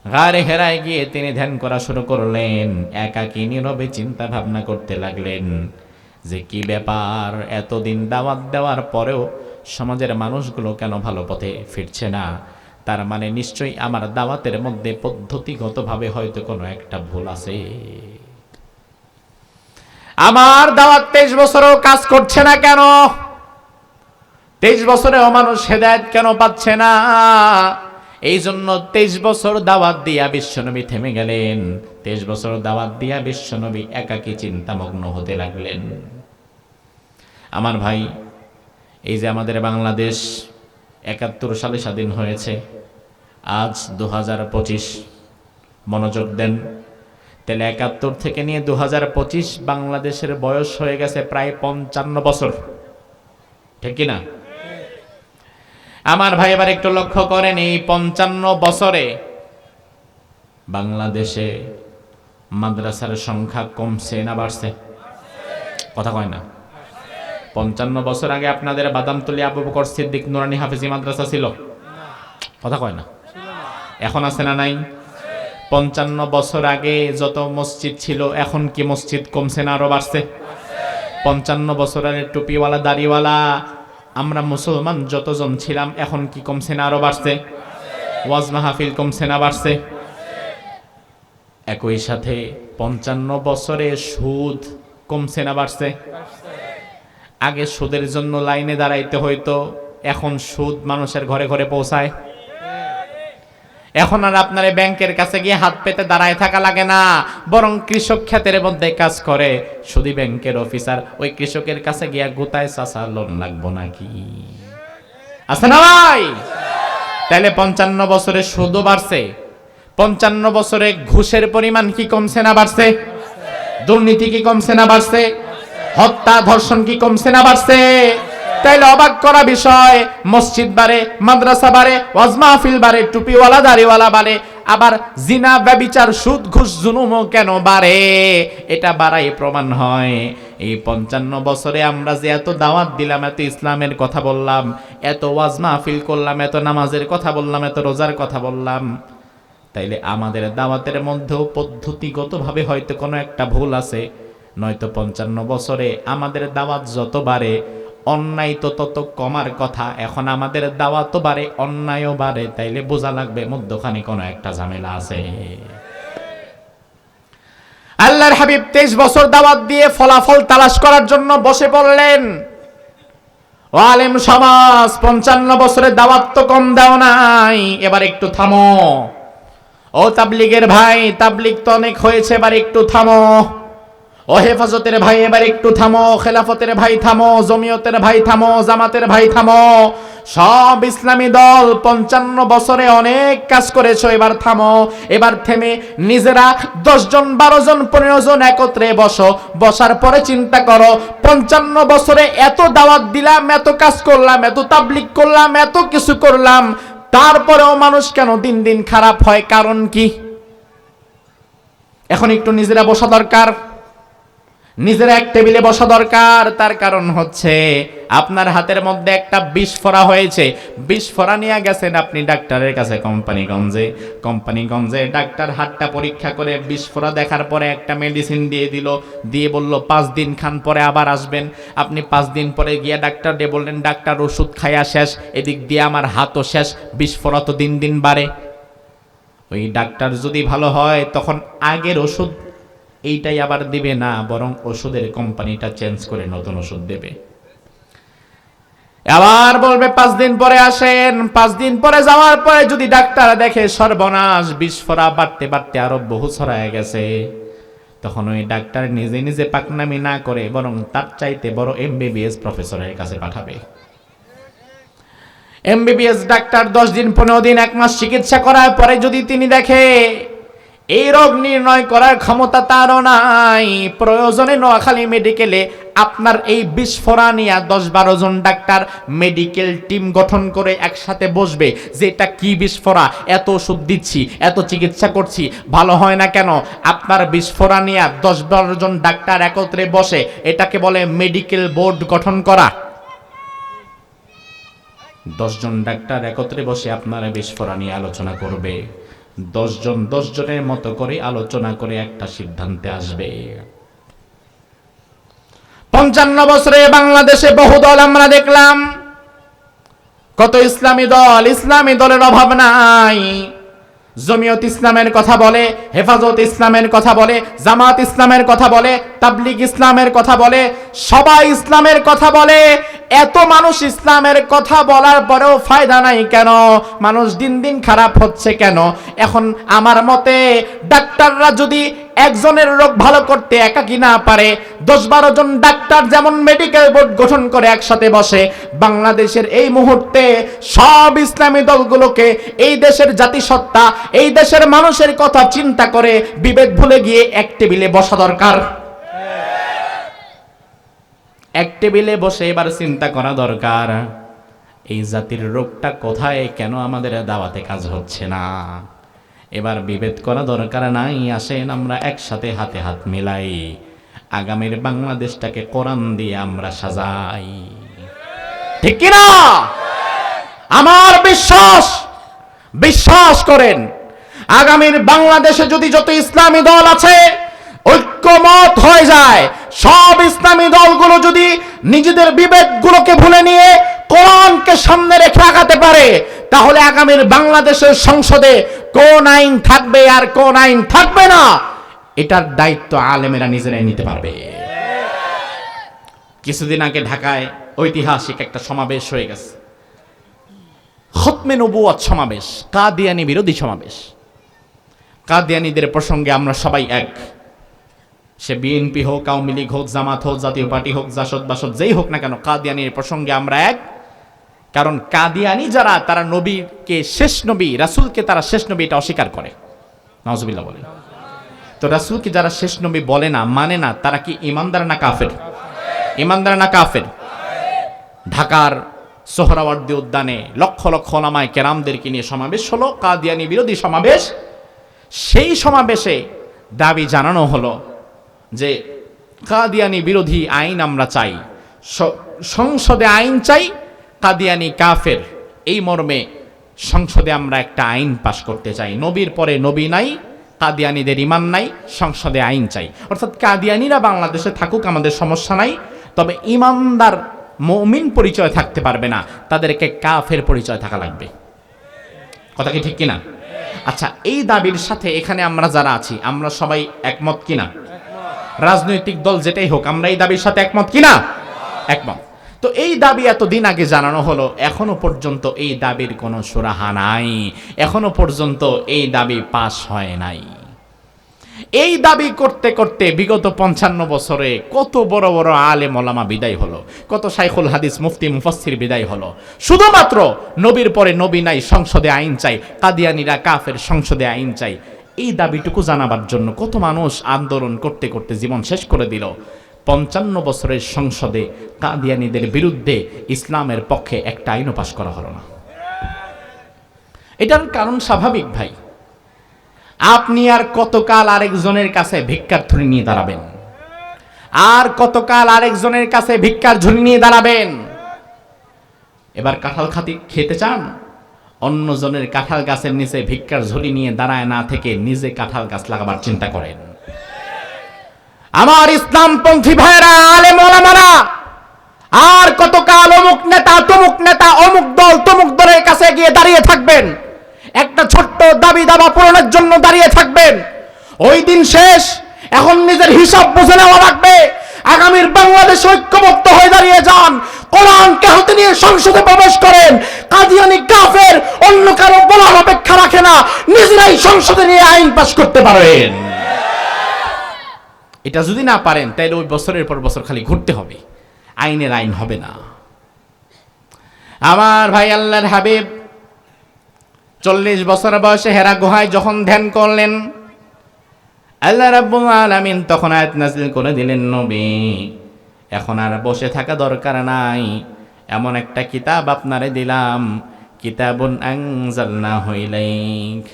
গারে হেরায় গিয়ে তিনি ধ্যান করা শুরু করলেন। একাকী নীরবে চিন্তা ভাবনা করতে লাগলেন যে কি ব্যাপার, এতদিন দাওয়াত দেওয়ার পরেও সমাজের মানুষগুলো কেন ভালো পথে ফিরছে না? তার মানে নিশ্চয়ই আমার দাওয়াতের মধ্যে পদ্ধতিগতভাবে হয়তো কোনো একটা ভুল আছে। আমার দাওয়াত 23 বছরেও কাজ করছে না কেন? 23 বছরেও মানুষ হেদায়েত কেন পাচ্ছে না? এই জন্য 23 বছর দাওয়াত দিয়া বিশ্বনবী থেমে গেলেন। 23 বছর দাওয়াত দিয়া বিশ্বনবী একাকী চিন্তামগ্ন হতে লাগলেন। আমার ভাই, এই যে আমাদের বাংলাদেশ 71 সালে স্বাধীন হয়েছে, আজ 2025, মনোযোগ দেন। তাহলে ৭১ থেকে নিয়ে ২০২৫ বাংলাদেশের বয়স হয়ে গেছে প্রায় ৫৫ বছর, ঠিক কিনা? আমার ভাই এবার একটু লক্ষ্য করেন, এই ৫৫ বছরে বাংলাদেশে মাদ্রাসার সংখ্যা কমছে না বাড়ছে? কথা কয় না। ৫৫ বছর আগে আপনাদের বাদামতলী আবু বকর সিদ্দিক নুরানী হাফেজি মাদ্রাসা ছিল? কথা কয় না। এখন আছে না নাই? ৫৫ বছর আগে যত মসজিদ ছিল, এখন কি মসজিদ কমছে না আরো বাড়ছে? ৫৫ বছরের টুপিওয়ালা দাড়িওয়ালা আমরা মুসলমান যতজন ছিলাম, এখন কি কমছে না আরো বাড়ছে? ওয়াজ মাহফিল কমছে না বাড়ছে? একই সাথে ৫৫ বছরে সুদ কমছে না বাড়ছে? আগে সুদের জন্য লাইনে দাঁড়াইতে হইতো, এখন সুদ মানুষের ঘরে ঘরে পৌঁছায়। এখন আর আপনার ব্যাংকের কাছে গিয়ে হাত পেতে দাঁড়ায় থাকা লাগে না, বরং কৃষক ক্ষেতের মধ্যে কাজ করে শুধু ব্যাংকের অফিসার ওই কৃষকের কাছে গিয়া গোতায় চাচা লোন লাগবো নাকি? আছে না ভাই? তাহলে ৫৫ বছরে সুদও বাড়ছে, ৫৫ বছরে ঘুষের পরিমাণ কি কমছে না বাড়ছে? দুর্নীতি কি কমছে না বাড়ছে? হত্যা ধর্ষণ কি কমছে না বাড়ছে? তাইলে অবাক করা বিষয়, মসজিদ বাড়ে, মাদ্রাসা বাড়ে, ওয়াজ মাহফিল বাড়ে, টুপিওয়ালা দাড়িওয়ালা বাড়ে, আবার জিনা ব্যভিচার সুদ ঘুষ জুলুমও কেন বাড়ে? এটা বাড়াই প্রমাণ হয় এই ৫৫ বছরে আমরা যে এত দাওয়াত দিলাম, এত ইসলামের কথা বললাম, এত ওয়াজ মাহফিল করলাম, এত নামাজের কথা বললাম, এত রোজার কথা বললাম, তাইলে আমাদের দাওয়াতের মধ্যেও পদ্ধতিগতভাবে হয়তো কোনো একটা ভুল আছে, নয়তো ৫৫ বছরে আমাদের দাওয়াত যত বাড়ে অন্যায় তো তত কমার কথা। এখন আমাদের দাওয়াতও বাড়ে, অন্যায়ও বাড়ে, তাইলে বোঝা লাগবে মধ্যখানে কোনো একটা ঝামেলা আছে। আল্লাহর হাবিব ২৩ বছর দাওয়াত দিয়ে ফলাফল তালাশ করার জন্য বসে পড়লেন। ও আলেম সমাজ, ৫৫ বছরে দাওয়াত তো কম দাও নাই, এবার একটু থামো। ও তাবলিগের ভাই, তাবলিগ তো অনেক হয়েছে, এবার একটু থামো। ও হেফাজতের ভাই, এবার একটু থামো। খেলাফতের ভাই থামো, জমিয়তের ভাই থামো, জামাতের ভাই থামো। সব ইসলামী দল ৫৫ বছরে অনেক কাজ করেছো, এবার থামো। এবার থেমে নিজেরা ১০ জন ১২ জন ১৫ জন একত্রে বসো, বসার পরে চিন্তা করো ৫৫ বছরে এত দাওয়াত দিলাম, এত কাজ করলাম, এত তাবলিগ করলাম, এত কিছু করলাম, তারপরেও মানুষ কেন দিন দিন খারাপ হয়? কারণ কি? এখন একটু নিজেরা বসা দরকার, নিজেরা এক টেবিলে বসা দরকার। তার কারণ হচ্ছে আপনার হাতের মধ্যে একটা বিস্ফোরা হয়েছে, বিস্ফোরা নিয়ে গেছেন আপনি ডাক্তারের কাছে কোম্পানিগঞ্জে ডাক্তার হাতটা পরীক্ষা করে বিস্ফোরা দেখার পরে একটা মেডিসিন দিয়ে বলল ৫ দিন খান, পরে আবার আসবেন। আপনি ৫ দিন পরে গিয়ে ডাক্তার দিয়ে বললেন ডাক্তার ওষুধ খাইয়া শেষ, এদিক দিয়ে আমার হাতও শেষ, বিস্ফোরা তো দিন দিন বাড়ে। ওই ডাক্তার যদি ভালো হয় তখন আগের ওষুধ এইটাই আবার দিবে না, বরং ওষুধের কোম্পানিটা চেঞ্জ করে নতুন ওষুধ দেবে। আবার বলবে ৫ দিন পরে আসেন। ৫ দিন পরে যাওয়ার পরে যদি ডাক্তার দেখে সর্বনাশ, বিস্ফোরা বাড়তে বাড়তে আরো বহু ছড়ায় গেছে, তখন ওই ডাক্তার নিজে নিজে পাকনামি না করে বরং তার চাইতে বড় MBBS প্রফেসরের কাছে পাঠাবে। MBBS ডাক্তার 10 দিন 15 দিন 1 মাস চিকিৎসা করার পরে যদি তিনি দেখে এই রোগ নির্ণয় করার ক্ষমতা তারও নাই, প্রয়োজনে নোয়াখালী মেডিকেলে আপনার এই বিস্ফোরা নিয়ে 10-12 জন ডাক্তার মেডিকেল টিম গঠন করে একসাথে বসবে যে এটা কি বিস্ফোরা, এত ওষুধ দিচ্ছি, এত চিকিৎসা করছি, ভালো হয় না কেন? আপনার বিস্ফোরা নিয়ে 10-12 জন ডাক্তার একত্রে বসে, এটাকে বলে মেডিকেল বোর্ড গঠন করা। 10 জন ডাক্তার একত্রে বসে আপনারা বিস্ফোরা নিয়ে আলোচনা করবে, 10 জন 10 জনের মতো করে আলোচনা করে একটা সিদ্ধান্তে আসবে। 55 বছরে বাংলাদেশে বহু দল আমরা দেখলাম, কত ইসলামী দল, ইসলামী দলের অভাব নাই। জমিয়ত ইসলামের কথা বলে, হেফাজত ইসলামের কথা বলে, জামাত ইসলামের কথা বলে, তাবলিগ ইসলামের কথা বলে, সবাই ইসলামের কথা বলে। এত মানুষ ইসলামের কথা বলার পরেও ফায়দা নাই কেন? মানুষ দিন দিন খারাপ হচ্ছে কেন? এখন আমার মতে ডাক্তাররা যদি একজনের রোগ ভালো করতে একাকী না পারে, 10-12 জন ডাক্তার যেমন মেডিকেল বোর্ড গঠন করে একসাথে বসে, বাংলাদেশের এই মুহূর্তে সব ইসলামী দলগুলোকে এই দেশের জাতিসত্তা, এই দেশের মানুষের কথা চিন্তা করে বিভেদ ভুলে গিয়ে এক টেবিলে বসা দরকার। এক টেবিলে বসে এবার চিন্তা করা দরকার, এই জাতির রোগটা কোথায়, কেন আমাদের দাওয়াতে কাজ হচ্ছে না। এবার বিভেদ করা দরকার নাই, আসেন আমরা একসাথে হাতে হাত মিলাই আগামীর বাংলাদেশটাকে কোরআন দিয়ে আমরা সাজাই। ঠিক কিনা? আমার বিশ্বাস করেন, আগামীর বাংলাদেশে যদি যত ইসলামী দল আছে ঐক্যমত হয়ে যায়, সব ইসলামী দলগুলো যদি নিজেদের বিভেদগুলোকে ভুলে নিয়ে কোরআনকে সামনে রেখে আগাতে পারে, তাহলে আগামীর বাংলাদেশের সংসদে কোন আইন থাকবে আর কোন আইন থাকবে না, এটার দায়িত্ব আলেমেরা নিজেরাই নিতে পারবে। কিছুদিন আগে ঢাকায় ঐতিহাসিক একটা সমাবেশ হয়ে গেছে, খতমে নবুয়ত সমাবেশ, কাদিয়ানি বিরোধী সমাবেশ। কাদিয়ানিদের প্রসঙ্গে আমরা সবাই এক, সে বিএনপি হোক, আওয়ামী লীগ হোক, জামাত হোক, জাতীয় পার্টি হোক, জাসদ বাসদ যেই হোক না কেন, কাদিয়ানির প্রসঙ্গে আমরা এক। কারণ কাদিয়ানি যারা, তারা নবীকে শেষ নবী, রাসূলকে তারা শেষ নবী এটা অস্বীকার করে। নাউজুবিল্লাহ বলে। তো রাসূলকে যারা শেষ নবী বলে না, মানে না, তারা কি ঈমানদার না কাফের? ঈমানদার না কাফের? ঢাকার সোহরাওয়ার্দী উদ্যানে লক্ষ লক্ষ ওলামায়ে কেরামদেরকে নিয়ে সমাবেশ হলো, কাদিয়ানি বিরোধী সমাবেশ। সেই সমাবেশে দাবি জানানো হলো যে কাদিয়ানি বিরোধী আইন আমরা চাই, সংসদে আইন চাই, কাদিয়ানি কাফের, এই মর্মে সংসদে আমরা একটা আইন পাশ করতে চাই। নবীর পরে নবী নাই, কাদিয়ানিদের ঈমান নাই, সংসদে আইন চাই। অর্থাৎ কাদিয়ানিরা বাংলাদেশে থাকুক, আমাদের সমস্যা নাই, তবে ঈমানদার মুমিন পরিচয় থাকতে পারবে না, তাদেরকে কাফের পরিচয় থাকা লাগবে। কথা কি ঠিক কিনা? আচ্ছা, এই দাবির সাথে এখানে আমরা যারা আছি, আমরা সবাই একমত কিনা? রাজনৈতিক দল যেটাই হোক, আমরা এই দাবির সাথে একমত কিনা? একমত। তো এই দাবি এতদিন আগে জানানো হলো, এখনো পর্যন্ত এই দাবির কোনো সুরাহা নাই, এখনো পর্যন্ত এই দাবি পাস হয় নাই। এই দাবি করতে করতে বিগত 55 বছরে কত বড় বড় আলেম ওলামা বিদায় হলো, কত শাইখুল হাদিস, মুফতি, মুফাসসির বিদায় হলো, শুধুমাত্র নবীর পরে নবী নাই, সংসদে আইন চাই, কাদিয়ানিরা কাফের, সংসদে আইন চাই। এই দাবিটুকু জানাবার জন্য কত মানুষ আন্দোলন করতে করতে জীবন শেষ করে দিল। 55 বছরের সংসদে কাদিয়ানিদের বিরুদ্ধে ইসলামের পক্ষে একটা আইনও পাশ করা হলো না। এটার কারণ স্বাভাবিক ভাই, আপনি আর কতকাল আরেকজনের কাছে ভিক্ষার থলি নিয়ে দাঁড়াবেন? আর কতকাল আরেকজনের কাছে ভিক্ষার ঝুলি নিয়ে দাঁড়াবেন? এবার কাঁঠাল খেতে চান, অন্যজনের কাঁঠাল গাছের নিচে ভিক্ষার ঝুলি নিয়ে দাঁড়ায় না থেকে নিজে কাঁঠাল গাছ লাগাবার চিন্তা করেন। আমার ইসলামপন্থী ভাইরা, আলেম ওলামারা, আর কতকাল অমুক নেতা, তমুক নেতা, অমুক দল, তমুক দলের কাছে গিয়ে দাঁড়িয়ে থাকবেন, একটা ছোট্ট দাবি দাবা পূরণের জন্য দাঁড়িয়ে থাকবেন? ওই দিন শেষ। এখন নিজের হিসাব বুঝে নেওয়া লাগবে। আগামীর বাংলাদেশ ঐক্যবদ্ধ হয়ে দাঁড়িয়ে যান, কোরআনকে হাতে নিয়ে সংসদে প্রবেশ করেন। কাদিয়ানি কাফের অন্য কারো বলার অপেক্ষা রাখে না, নিজেরাই সংসদে নিয়ে আইন পাস করতে পারেন। এটা যদি না পারেন, তাহলে ওই বছরের পর বছর খালি ঘুরতে হবে, আইনের আইন হবে না। আমার ভাই আল্লাহর হাবিব 40 বছর বয়সে হেরা গুহায় যখন ধ্যান করলেন, আল্লাহ রাব্বুল আলামিন তখন আয়াত নাযিল করে দিলেন, নবী এখন আর বসে থাকা দরকার নাই, এমন একটা কিতাব আপনারে দিলাম, কিতাবুন আনজালনাহু ইলাইক।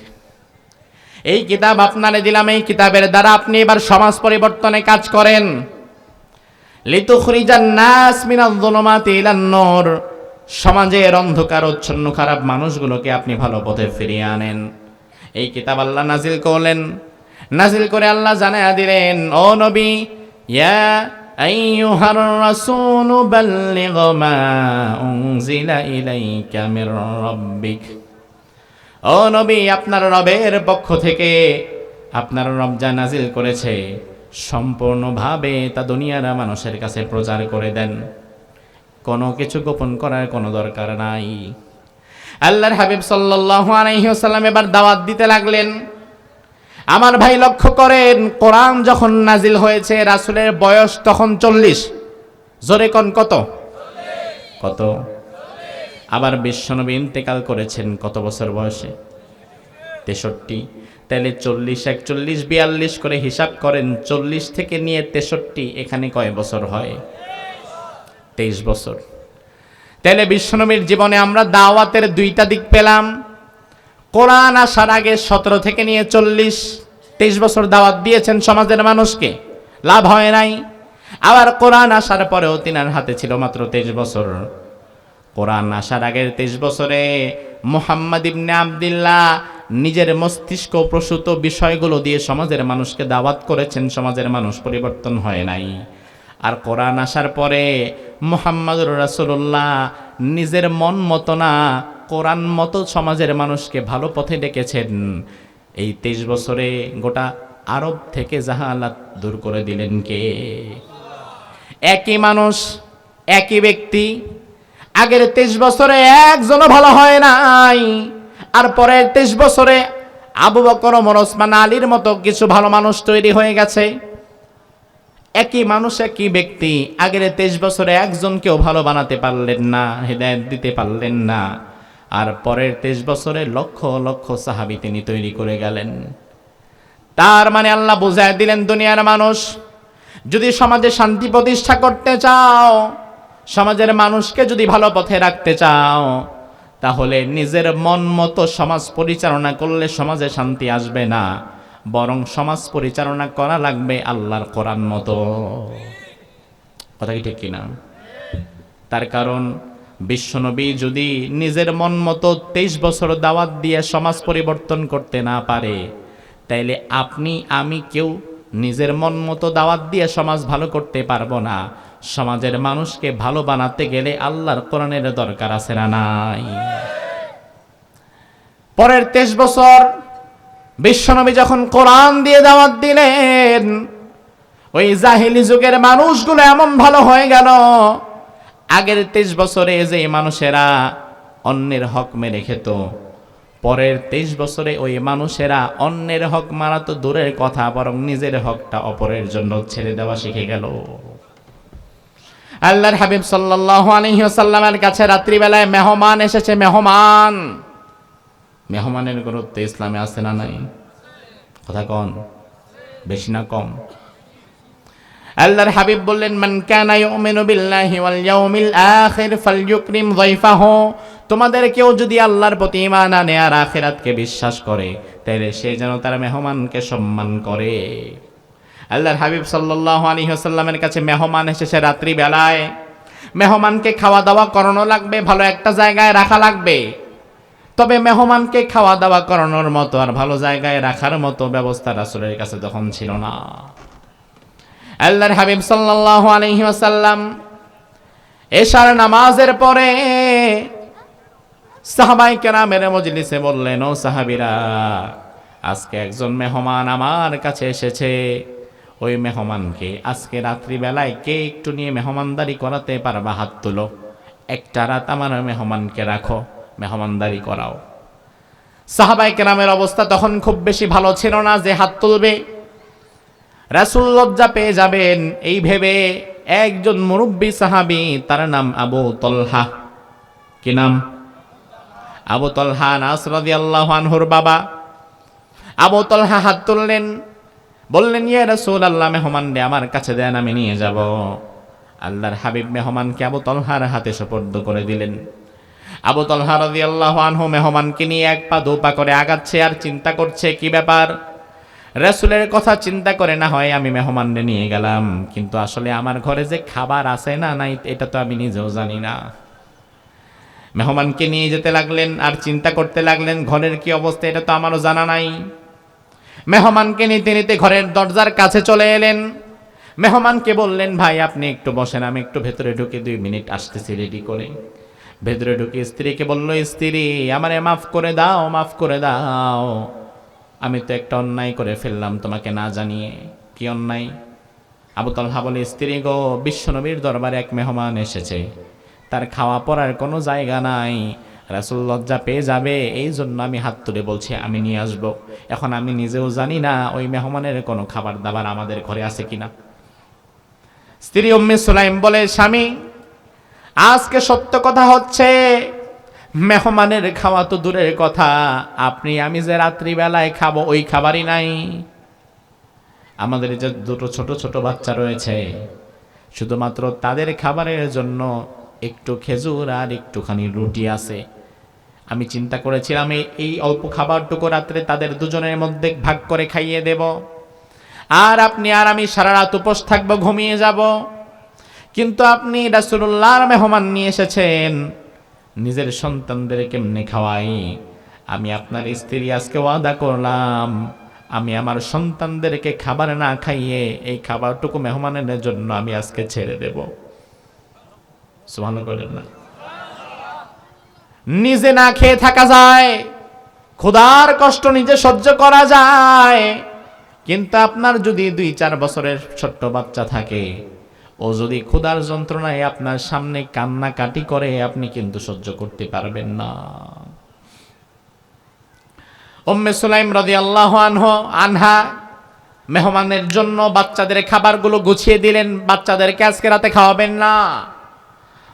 এই কিতাব আপনারে দিলাম, এই কিতাবের দ্বারা আপনি এবার সমাজ পরিবর্তনে কাজ করেন। লিতুখরিজান নাস মিনাজ যুলুমাতি ইলান নূর, সমাজের অন্ধকার উচ্ছন্ন খারাপ মানুষগুলোকে আপনি ভালো পথে ফিরিয়ে আনেন। এই কিতাব আল্লাহ নাজিল করলেন, নাজিল করে আল্লাহ জানায়া দিলেন, ও নবী, ইয়া আইয়ুহার রাসূলু বাল্লিগ মা উনজিলা ইলাইকা মির রাব্বিক। ও নবী, আপনার রবের পক্ষ থেকে আপনার রব যা নাজিল করেছে সম্পূর্ণভাবে তা দুনিয়ার মানুষের কাছে প্রচার করে দেন, কোনো কিছু গোপন করার কোনো দরকার নাই। আল্লাহর হাবিব সাল্লাল্লাহু আলাইহি ওয়াসাল্লাম এবার দাওয়াত দিতে লাগলেন। আমার ভাই লক্ষ্য করেন, কোরআন যখন নাজিল হয়েছে রাসূলের বয়স তখন 40। জোরে কোন কত? কত? আবার বিশ্বনবী ইন্তেকাল করেছেন কত বছর বয়সে? 63। তাহলে 40, 41, 42 করে হিসাব করেন। 40 থেকে নিয়ে 63, এখানে কয় বছর হয়? 23 বছর। তাহলে বিশ্বনবীর জীবনে আমরা দাওয়াতের দুইটা দিক পেলাম। কোরআন আসার আগে 17 থেকে নিয়ে 40, 23 বছর দাওয়াত দিয়েছেন সমাজের মানুষকে, লাভ হয় নাই। আবার কোরআন আসার পরেও তিনার হাতে ছিল মাত্র 23 বছর। কোরআন আসার আগের 23 বছরে মুহাম্মদ ইবনে আব্দুল্লাহ নিজের মস্তিষ্ক প্রসূত বিষয়গুলো দিয়ে সমাজের মানুষকে দাওয়াত করেছেন, সমাজের মানুষ পরিবর্তন হয় নাই। আর কোরআন আসার পরে মুহাম্মদুর রাসূলুল্লাহ নিজের মন মতো না, কোরআন মতো সমাজের মানুষকে ভালো পথে ডেকেছেন। এই 23 বছরে গোটা আরব থেকে জাহালাত দূর করে দিলেন কে? একই মানুষ, একই ব্যক্তি। আগের 23 বছরে একজনও ভালো হয় নাই, আর পরের 23 বছরে আবু বকর, ওমর, ওসমান, আলীর মতো কিছু ভালো মানুষ তৈরি হয়ে গেছে। একই মানুষ, একই ব্যক্তি। আগের 23 বছরে একজনকেও ভালো বানাতে পারলেন না, হেদায়েত দিতে পারলেন না, আর পরের 23 বছরে লক্ষ লক্ষ সাহাবী তিনি তৈরি করে গেলেন। তার মানে আল্লাহ বুঝায় দিলেন, দুনিয়ার মানুষ, যদি সমাজে শান্তি প্রতিষ্ঠা করতে চাও, সমাজের মানুষকে যদি ভালো পথে রাখতে চাও, তাহলে নিজের মন মতো সমাজ পরিচালনা করলে সমাজে শান্তি আসবে না, বরং সমাজ পরিচালনা করা লাগবে আল্লাহর কোরআন মতো। কথা কি ঠিক কিনা? তার কারণ বিশ্বনবী যদি নিজের মন মতো 23 বছর দাওয়াত দিয়ে সমাজ পরিবর্তন করতে না পারে, তাইলে আপনি আমি কেউ নিজের মন মতো দাওয়াত দিয়ে সমাজ ভালো করতে পারবো না। সমাজের মানুষকে ভালো বানাতে গেলে আল্লাহর কোরআনের দরকার আছে না নাই? পরের 23 বছর বিশ্বনবী যখন কোরআন দিয়ে দাওয়াত দিলেন, ওই জাহিলি যুগের মানুষগুলো এমন ভালো হয়ে গেল। আগের 23 বছরে যে মানুষেরা অন্যের হক মেরে খেত, পরের 23 বছরে ওই মানুষেরা অন্যের হক মারা তো দূরের কথা, বরং নিজের হকটা অপরের জন্য ছেড়ে দেওয়া শিখে গেল। আল্লাহর হাবিব সাল্লাল্লাহু আলাইহি ওয়াসাল্লামের কাছে রাত্রিবেলায় মেহমান এসেছে। মেহমানের গুরুত্ব ইসলামে আছে না নাই? কথা কন, বেশি না কম? আল্লাহর হাবিব বললেন, মান কানা ইউমিনু বিল্লাহি ওয়াল ইয়াউমিল আখির ফালইউকরিম যায়ফাহু। তোমাদের কেউ যদি আল্লাহর প্রতি ঈমান আনে আর আখিরাতকে বিশ্বাস করে, তাহলে সে যেন তার মেহমানকে সম্মান করে। আল্লাহর হাবিব সাল্লাল্লাহু আলাইহি ওয়াসাল্লামের কাছে মেহমান এসেছে রাত্রি বেলায়। মেহমানকে খাওয়া দাওয়া করানো লাগবে, ভালো একটা জায়গায় রাখা লাগবে। তবে মেহমানকে খাওয়া দাওয়া করানোর মতো আর ভালো জায়গায় রাখার মতো ব্যবস্থা রাসূলের কাছে তখন ছিল না। আল্লাহর হাবিব সাল্লাল্লাহু আলাইহি ওয়াসাল্লাম এশার নামাজের পরে সাহাবায়ে কেরামের মজলিসে বললেন, ও সাহাবীরা, আজকে একজন মেহমান আমার কাছে এসেছে। ওই মেহমানকে আজকে রাত্রি বেলায় কে একটু নিয়ে মেহমানদারি করাতে পারবা? হাত তুলো। একটা রাত আমার মেহমানকে রাখো, মেহমানদারি করাও। সাহাবায়ে কেরামের অবস্থা তখন খুব বেশি ভালো ছিল না যে হাত তুলবে। রাসূল লজ্জা পেয়ে যাবেন এই ভেবে একজন মুরব্বী সাহাবী, তার নাম আবু তলহা। কি নাম? আবু তলহা, আনাস রাদিয়াল্লাহু আনহুর বাবা। আবু তলহা হাত তুললেন, বললেন, ইয়া রাসূলুল্লাহ, মেহমানকে আমার কাছে দেন, আমি নিয়ে যাব। আল্লাহর হাবিব মেহমানকে আবু তলহার হাতে সুপর্দ করে দিলেন। আবু তলহা রাদিয়াল্লাহু আনহু মেহমানকে নিয়ে এক পা দু পা করে আগাচ্ছে আর চিন্তা করছে, কি ব্যাপার? রাসূলের কথা চিন্তা করে না হয় আমি মেহমানকে নিয়ে গেলাম, কিন্তু আসলে আমার ঘরে যে খাবার আছে না নাই এটা তো আমি নিজেও জানি না। মেহমানকে নিয়ে যেতে লাগলেন আর চিন্তা করতে লাগলেন, ঘরের কি অবস্থা এটা তো আমারও জানা নাই। মেহমানকে নিতে নিতে ঘরের দরজার কাছে চলে এলেন। মেহমানকে বললেন, ভাই আপনি একটু বসেন, আমি একটু ভেতরে ঢুকে 2 মিনিট আসতেছি রেডি করে। ভেতরে ঢুকে স্ত্রীকে বলল, স্ত্রী, আমারে মাফ করে দাও, মাফ করে দাও, আমি তো একটা অন্যায় করে ফেললাম তোমাকে না জানিয়ে। কি অন্যায়? আবু তলহা বলে, স্ত্রী গো, বিশ্বনবীর দরবারে এক মেহমান এসেছে, তার খাওয়া পরার কোনো জায়গা নাই। রাসূল লজ্জা পেয়ে যাবে, এই জন্য আমি হাত তুলে বলছি আমি নিয়ে আসব। এখন আমি নিজেও জানি না ওই মেহমানের কোনো খাবার দাবার আমাদের ঘরে আছে কিনা। স্ত্রী উম্মে সুলাইম বলে, স্বামী আজকে সত্য কথা হচ্ছে, মেহমানের খাওয়া তো দূরের কথা, আপনি আমি যে রাত্রিবেলায় খাবো ওই খাবারই নাই। আমাদের যে দুটো ছোট ছোট বাচ্চা রয়েছে, শুধুমাত্র তাদের খাবারের জন্য একটু খেজুর আর একটুখানি রুটি আছে। আমি চিন্তা করেছিলাম এই অল্প খাবারটুকু রাত্রে তাদের দুজনের মধ্যে ভাগ করে খাইয়ে দেব, আর আপনি আর আমি সারা রাত উপোস থাকবো, ঘুমিয়ে যাব। কিন্তু আপনি রাসূলুল্লাহর মেহমান নিয়ে এসেছেন, নিজের সন্তানদের কেমনে খাওয়াই? আমি আপনার স্ত্রী আজকে ওয়াদা করলাম, আমি আমার সন্তানদেরকে খাবার না খাইয়ে এই খাবারটুকু মেহমানের জন্য আমি আজকে ছেড়ে দেব। সুবহানাল্লাহ বলেন না? নিজে না খেয়ে থাকা যায়, ক্ষুধার কষ্ট নিজে সহ্য করা যায়, কিন্তু আপনার যদি 2-4 বছরের ছোট্ট বাচ্চা থাকে, ও যদি ক্ষুধার যন্ত্রণায় আপনার সামনে কান্নাকাটি করে, আপনি কিন্তু সহ্য করতে পারবেন না। উম্মে সুলাইম রাদিয়াল্লাহু আনহা মেহমানের জন্য বাচ্চাদের খাবারগুলো গুছিয়ে দিলেন, বাচ্চাদেরকে আজকে রাতে খাওয়াবেন না।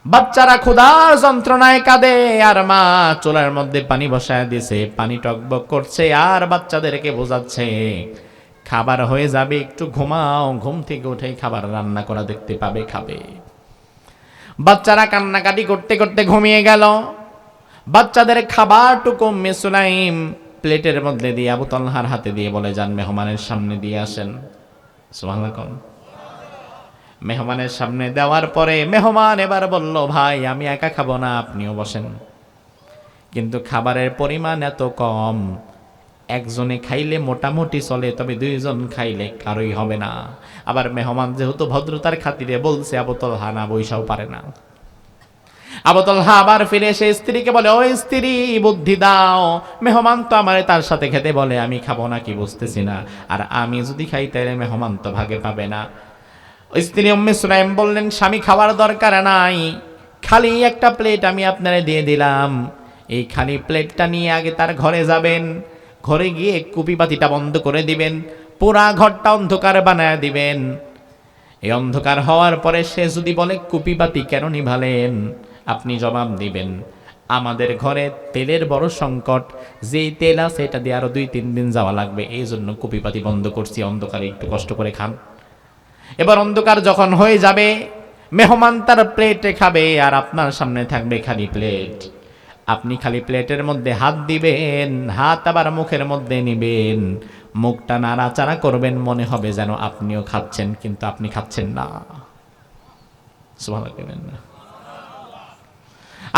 বাচ্চারা ক্ষুধার যন্ত্রণায় কাঁদে, আর মা চুলার মধ্যে পানি বসায় দিয়েছে, পানি টকবক করছে, আর বাচ্চাদেরকে বোঝাচ্ছে খাবার হয়ে যাবে, একটু ঘুমাও, ঘুম থেকে উঠে খাবার রান্না করা দেখতে পাবে, খাবে। বাচ্চারা কান্নাকাটি করতে করতে ঘুমিয়ে গেল। বাচ্চাদের খাবারটুকু উম্মে সুলাইম প্লেটের মধ্যে দিয়ে আবু তালহার হাতে দিয়ে বলে, যান মেহমানের সামনে দিয়ে আসেন। সুবহানাল্লাহ। মেহমানের সামনে দেওয়ার পরে মেহমান এবার বলল, ভাই আমি একা খাবো না, আপনিও বসেন। কিন্তু খাবারের পরিমাণ এত কম, একজনে খাইলে মোটামুটি চলে, তবে 2 জন খাইলে কারোই হবে না। আবার মেহমান যেহেতু ভদ্রতার খাতিরে বলছে, আবু তালহা না বইসাও পারে না। আবু তালহা আবার ফিরে এসে স্ত্রীকে বলে, ও স্ত্রী বুদ্ধি দাও, মেহমান তো আমারে তার সাথে খেতে বলে, আমি খাবো না কি বুঝতেছি না, আর আমি যদি খাই তাহলে মেহমান তো ভাগে পাবে না। স্ত্রী উম্মে সুলাইম বললেন, স্বামী খাওয়ার দরকার নাই, খালি একটা প্লেট আমি আপনারে দিয়ে দিলাম, এই খালি প্লেটটা নিয়ে আগে তার ঘরে যাবেন, ঘরে গিয়ে কুপিবাতিটা বন্ধ করে দিবেন, পুরা ঘরটা অন্ধকার বানায় দিবেন। এই অন্ধকার হওয়ার পরে সে যদি বলে কুপিবাতি কেন নিভালেন, আপনি জবাব দিবেন, আমাদের ঘরে তেলের বড় সংকট, যেই তেল আছে এটা দিয়ে আরো 2-3 দিন যাওয়া লাগবে, এই জন্য কুপিবাতি বন্ধ করছি, অন্ধকারে একটু কষ্ট করে খান। এবার অন্ধকার যখন হয়ে যাবে, মেহমান তার প্লেটে খাবে, আর আপনার সামনে থাকবে খালি প্লেট। আপনি খালি প্লেটের মধ্যে হাত দিবেন, হাত আবার মুখের মধ্যে নিবেন, মুখটা নাড়াচাড়া করবেন, মনে হবে যেন আপনিও খাচ্ছেন, কিন্তু আপনি খাচ্ছেন না। সুবহানাল্লাহ।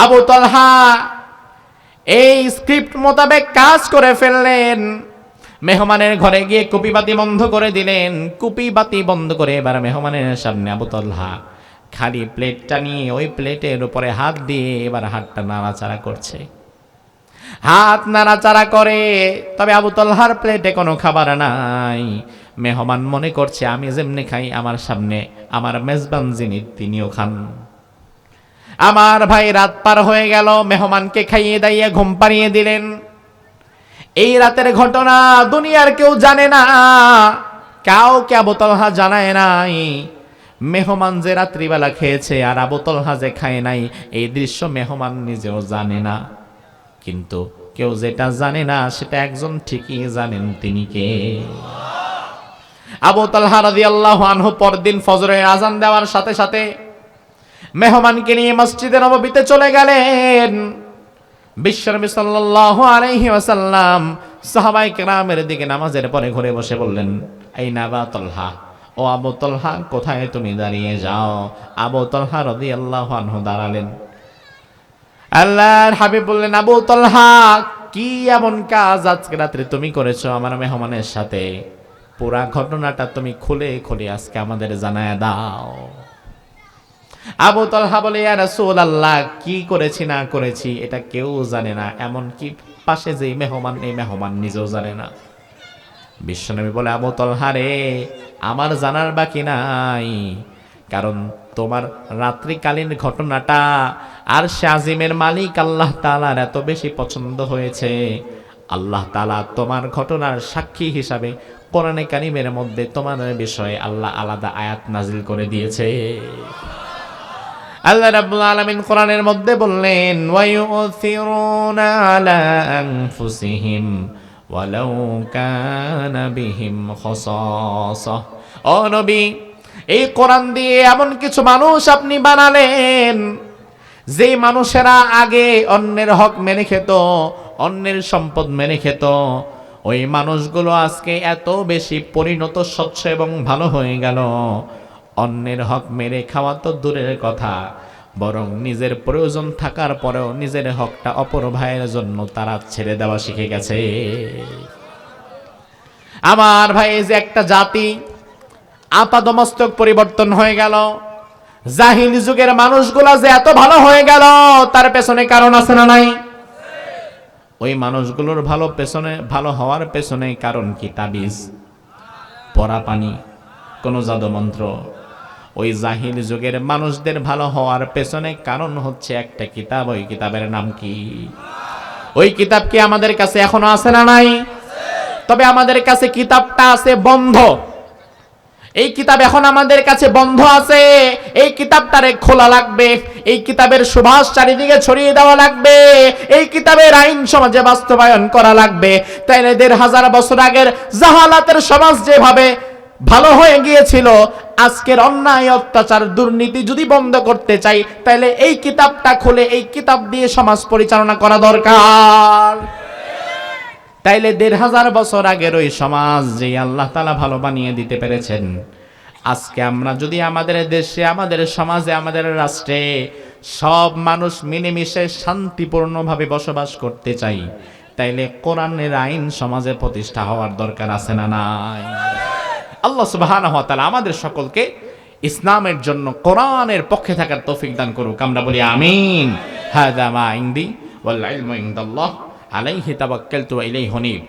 আবু তালহা এই স্ক্রিপ্ট মোতাবেক কাজ করে ফেললেন। মেহমানের ঘরে গিয়ে কুপিবাতি বন্ধ করে দিলেন। কুপিবাতি বন্ধ করে এবার মেহমানের সামনে আবু তালহা খালি প্লেটটা নিয়ে ওই প্লেটের উপরে হাত দিয়ে এবার হাতটা নাড়াচাড়া করছে। হাত নাড়াচাড়া করে, তবে আবু তালহার প্লেটে কোনো খাবার নাই। মেহমান মনে করছে আমি যেমনি খাই, আমার সামনে আমার মেজবান যিনি তিনিও খান। আমার ভাই রাত পার হয়ে গেল, মেহমানকে খাইয়ে দাইয়ে ঘুম পাড়িয়ে দিলেন। এই রাতের ঘটনা দুনিয়ার কেউ জানে না, কাউকে আবু তালহা জানায় নাই। মেহমান যে রাত্রিবেলা খেয়েছে আর আবু তালহা যে খায় নাই, এই দৃশ্য মেহমান নিজেও জানে না। কিন্তু কেউ যেটা জানে না সেটা একজন ঠিকই জানেন, তিনি কে? আবু তালহা রাদিয়াল্লাহু আনহু পরদিন ফজরের আজান দেওয়ার সাথে সাথে মেহমানকে নিয়ে মসজিদে নববীতে চলে গেলেন। বিশ্বনবী সাল্লাল্লাহু আলাইহি ওয়াসাল্লাম সাহাবায়ে কেরামের দিকে নামাজের পরে ঘুরে বসে বললেন, আইনা আবু তালহা, ও আবু তালহা কোথায় তুমি দাঁড়িয়ে যাও? আবু তালহা রাদিয়াল্লাহু আনহু দাঁড়ালেন। আল্লাহর হাবিব বললেন, আবু তালহা কি এমন কাজ আজকে রাত্রে তুমি করেছো আমার মেহমানের সাথে? পুরা ঘটনাটা তুমি খুলে খুলে আজকে আমাদের জানায় দাও। আবু তালহা বলে, ইয়া রাসূলুল্লাহ, কি করেছি না করেছি এটা কেউ জানে না, এমন কি পাশে যে মেহমান, এই মেহমান নিজেও জানে না। বিশ্বনবী বলে, আবু তালহা রে, আমার জানার বাকি নাই, কারণ তোমার রাত্রিকালীন ঘটনাটা আরশে আজিমের মালিক আল্লাহ তাআলার এত বেশি পছন্দ হয়েছে, আল্লাহ তাআলা তোমার ঘটনার সাক্ষী হিসাবে কোরআনে কারিমের মধ্যে তোমার বিষয়ে আল্লাহ আলাদা আয়াত নাজিল করে দিয়েছে। আল্লাহ রাব্বুল আলামিন কোরআনের মধ্যে বললেন, ওয়া ইউথিরুনা আলা আনফুসিহিম ওয়ালাউ কানা বিহিম খাসাসা। ও নবী, এই কোরআন দিয়ে এমন কিছু মানুষ আপনি বানালেন যে মানুষেরা আগে অন্যের হক মেনে খেত, অন্যের সম্পদ মেনে খেত, ওই মানুষগুলো আজকে এত বেশি পরিণত, স্বচ্ছ এবং ভালো হয়ে গেল, অন্যের হক মেরে খাওয়া তো দূরের কথা, বরং নিজের প্রয়োজন থাকার পরেও নিজের হকটা অপর ভাইয়ের জন্য তারা ছেড়ে দেওয়া শিখে গেছে। আমার ভাই, এই যে একটা জাতি আপাদমস্তক পরিবর্তন হয়ে গেল, জাহিলি যুগের মানুষগুলা যে এত ভালো হয়ে গেল, তার পেছনে কারণ আছে না নাই? ওই মানুষগুলোর ভালো হওয়ার পেছনে কারণ কি? তাবিজ, পরা পানি, কোন জাদু মন্ত্র? ওই জাহিল যুগের মানুষদের ভালো হওয়ার পেছনে কারণ হচ্ছে একটা কিতাব। ওই কিতাবের নাম কি? ওই কিতাব কি আমাদের কাছে এখনো আছে না নাই? তবে আমাদের কাছে কিতাবটা আছে বন্ধ। এই কিতাব এখন আমাদের কাছে বন্ধ আছে। এই কিতাবটারে খোলা লাগবে, এই কিতাবের সুবাস চারিদিকে ছড়িয়ে দেওয়া লাগবে, এই কিতাবের আইন সমাজে বাস্তবায়ন করা লাগবে। তাইলে ১৫০০ বছর আগের জাহালাতের সমাজ যেভাবে ভালো হয়ে গিয়েছিল, আজকের অন্যায়, অত্যাচার, দুর্নীতি যদি বন্ধ করতে চাই, তাহলে এই কিতাবটা খুলে এই কিতাব দিয়ে সমাজ পরিচালনা করা দরকার। তাইলে ১৫০০ বছর আগের ওই সমাজ যে আল্লাহ তাআলা ভালো বানিয়ে দিতে পেরেছেন, আজকে আমরা যদি আমাদের দেশে, আমাদের সমাজে, আমাদের রাষ্ট্রে সব মানুষ মিলেমিশে শান্তিপূর্ণভাবে বসবাস করতে চাই, তাইলে কোরআনের আইন সমাজে প্রতিষ্ঠা হওয়ার দরকার আছে না নাই? আল্লাহ সুবহানাহু ওয়া তাআলা আমাদের সকলকে ইসলামের জন্য কোরআনের পক্ষে থাকার তৌফিক দান করুক। আমরা বলি আমিন। হাযা মা ইনদি ওয়াল ইলমু ইনদাল্লাহ আলাইহি তাওয়াক্কালতু ওয়া ইলাইহি উনীব।